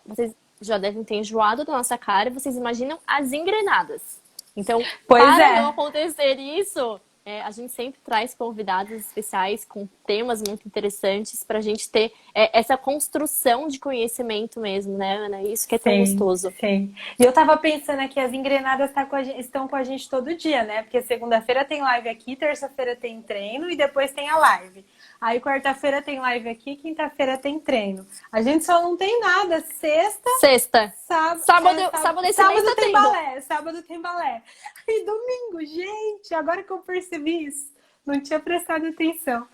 vocês já devem ter enjoado da nossa cara, vocês imaginam as engrenadas. Então, para não acontecer isso, a gente sempre traz convidados especiais com temas muito interessantes para a gente ter essa construção de conhecimento mesmo, né, Ana? Isso que é tão gostoso. Sim. E eu tava pensando aqui, as engrenadas estão com a gente todo dia, né? Porque segunda-feira tem live aqui, terça-feira tem treino e depois tem a live. Aí quarta-feira tem live aqui, quinta-feira tem treino. A gente só não tem nada. Sexta. Sábado tem balé. Sábado tem balé. E domingo, gente, agora que eu percebi isso. Não tinha prestado atenção.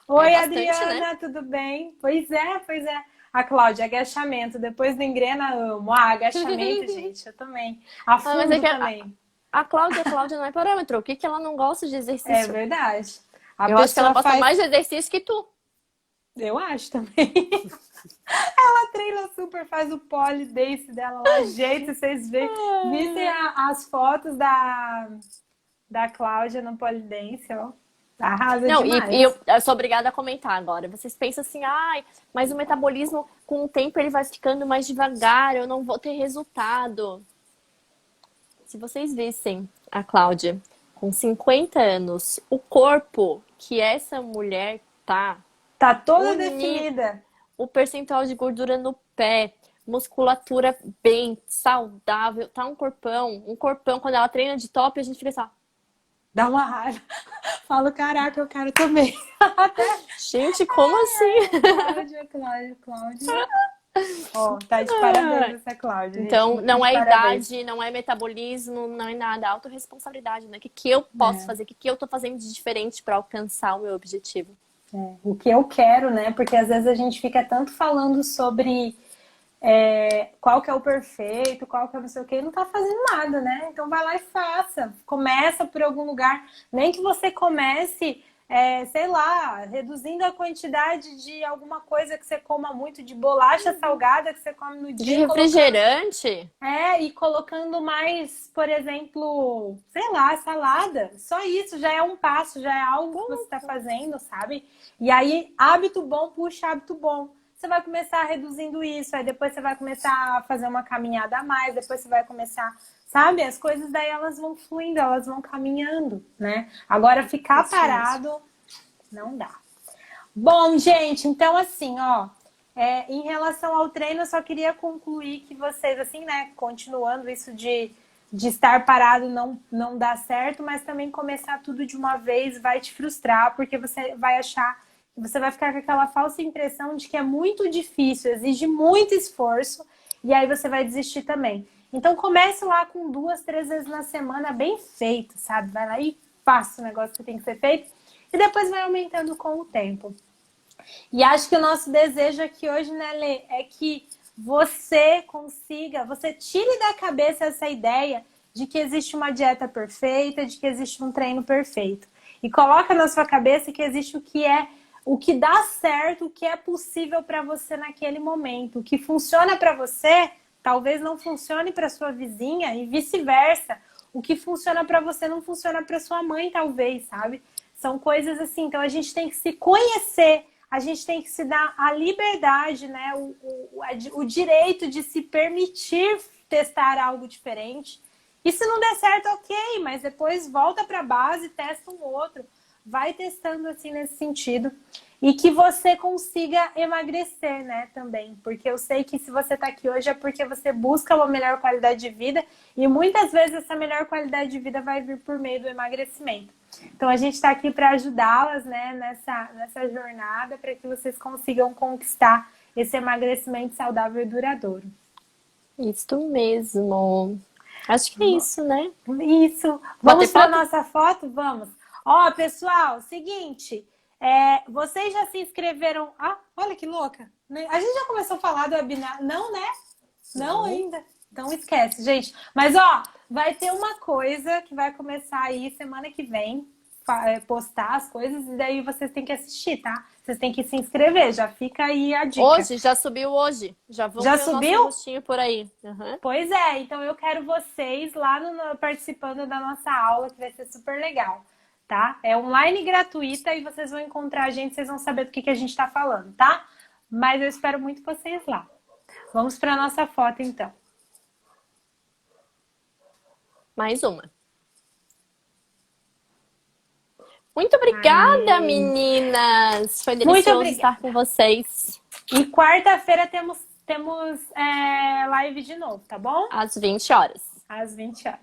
Oi, bastante, Adriana, né? Tudo bem? Pois é. A Cláudia, agachamento. Depois do engrena, amo. Agachamento, gente, eu também. Afundo também. A Cláudia não é parâmetro. O que ela não gosta de exercício? É verdade. Eu acho que ela gosta mais de exercício que tu. Eu acho também. Ela treina super, faz o pole dance dela lá, jeito, vocês vissem as fotos da Cláudia no pole dance, ó. Arrasa demais. E eu sou obrigada a comentar agora. Vocês pensam assim, mas o metabolismo, com o tempo, ele vai ficando mais devagar, eu não vou ter resultado. Se vocês vissem a Cláudia com 50 anos, o corpo que essa mulher tá toda definida. O percentual de gordura no pé, musculatura bem, saudável, tá um corpão. Quando ela treina de top, a gente fica assim, dá uma raiva. Falo, caraca, eu quero também. Gente, como assim? Cláudia. Ó, tá de parabéns essa Cláudia, gente. Então, Muito não de é parabéns. idade, não é metabolismo, não é nada, é autorresponsabilidade, né? O que que eu posso É. fazer? O que que eu tô fazendo de diferente para alcançar o meu objetivo? O que eu quero, né? Porque às vezes a gente fica tanto falando sobre qual que é o perfeito, qual que é não sei o que, e não tá fazendo nada, né? Então vai lá e faça. Começa por algum lugar. Nem que você comece, sei lá, reduzindo a quantidade de alguma coisa que você coma muito, de bolacha salgada que você come no De dia, colocando. refrigerante? E colocando mais, por exemplo, sei lá, salada. Só isso já é um passo, já é algo que você está fazendo, sabe? E aí, hábito bom puxa hábito bom. Você vai começar reduzindo isso, aí depois você vai começar a fazer uma caminhada a mais, depois você vai começar, sabe? As coisas daí elas vão fluindo, elas vão caminhando, né? Agora ficar Isso mesmo. parado não dá. Bom, gente, então assim, ó, em relação ao treino, eu só queria concluir que vocês, assim, né, continuando isso de estar parado não dá certo, mas também começar tudo de uma vez vai te frustrar, porque você vai achar, você vai ficar com aquela falsa impressão de que é muito difícil, exige muito esforço, e aí você vai desistir também. Então comece lá com 2, 3 vezes na semana, bem feito, sabe? Vai lá e faça o negócio que tem que ser feito, e depois vai aumentando com o tempo. E acho que o nosso desejo aqui hoje, né, Lê, é que você consiga, você tire da cabeça essa ideia de que existe uma dieta perfeita, de que existe um treino perfeito. E coloca na sua cabeça que existe o que dá certo, o que é possível para você naquele momento. O que funciona para você, talvez não funcione para sua vizinha e vice-versa. O que funciona para você não funciona para sua mãe, talvez, sabe? São coisas assim, então a gente tem que se conhecer, a gente tem que se dar a liberdade, né? O direito de se permitir testar algo diferente. E se não der certo, ok, mas depois volta para a base, testa um outro. Vai testando assim nesse sentido. E que você consiga emagrecer, né, também. Porque eu sei que se você está aqui hoje é porque você busca uma melhor qualidade de vida. E muitas vezes essa melhor qualidade de vida vai vir por meio do emagrecimento. Então a gente está aqui para ajudá-las, né, nessa jornada, para que vocês consigam conquistar esse emagrecimento saudável e duradouro. Isso mesmo. Acho que é isso, né? Isso. Bater Vamos para foto? nossa foto? Vamos. Ó, pessoal, seguinte, vocês já se inscreveram? Ah, olha que louca. A gente já começou a falar do webinar? Não, né? Não ainda. Então esquece, gente. Mas, ó, vai ter uma coisa que vai começar aí semana que vem, postar as coisas, e daí vocês têm que assistir, tá? Vocês têm que se inscrever, já fica aí a dica. Hoje, já subiu hoje. Já vão Já ver o subiu? nosso rostinho por aí. Uhum. Pois é, então eu quero vocês lá participando da nossa aula, que vai ser super legal, tá? É online gratuita e vocês vão encontrar a gente, vocês vão saber do que a gente tá falando, tá? Mas eu espero muito vocês lá. Vamos para nossa foto, então. Mais uma. Muito obrigada, Aê. meninas! Foi Muito delicioso obrigada. estar com vocês. E quarta-feira temos live de novo, tá bom? Às 20 horas. Às 20 horas.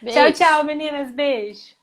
Beijo. Tchau, tchau, meninas. Beijo.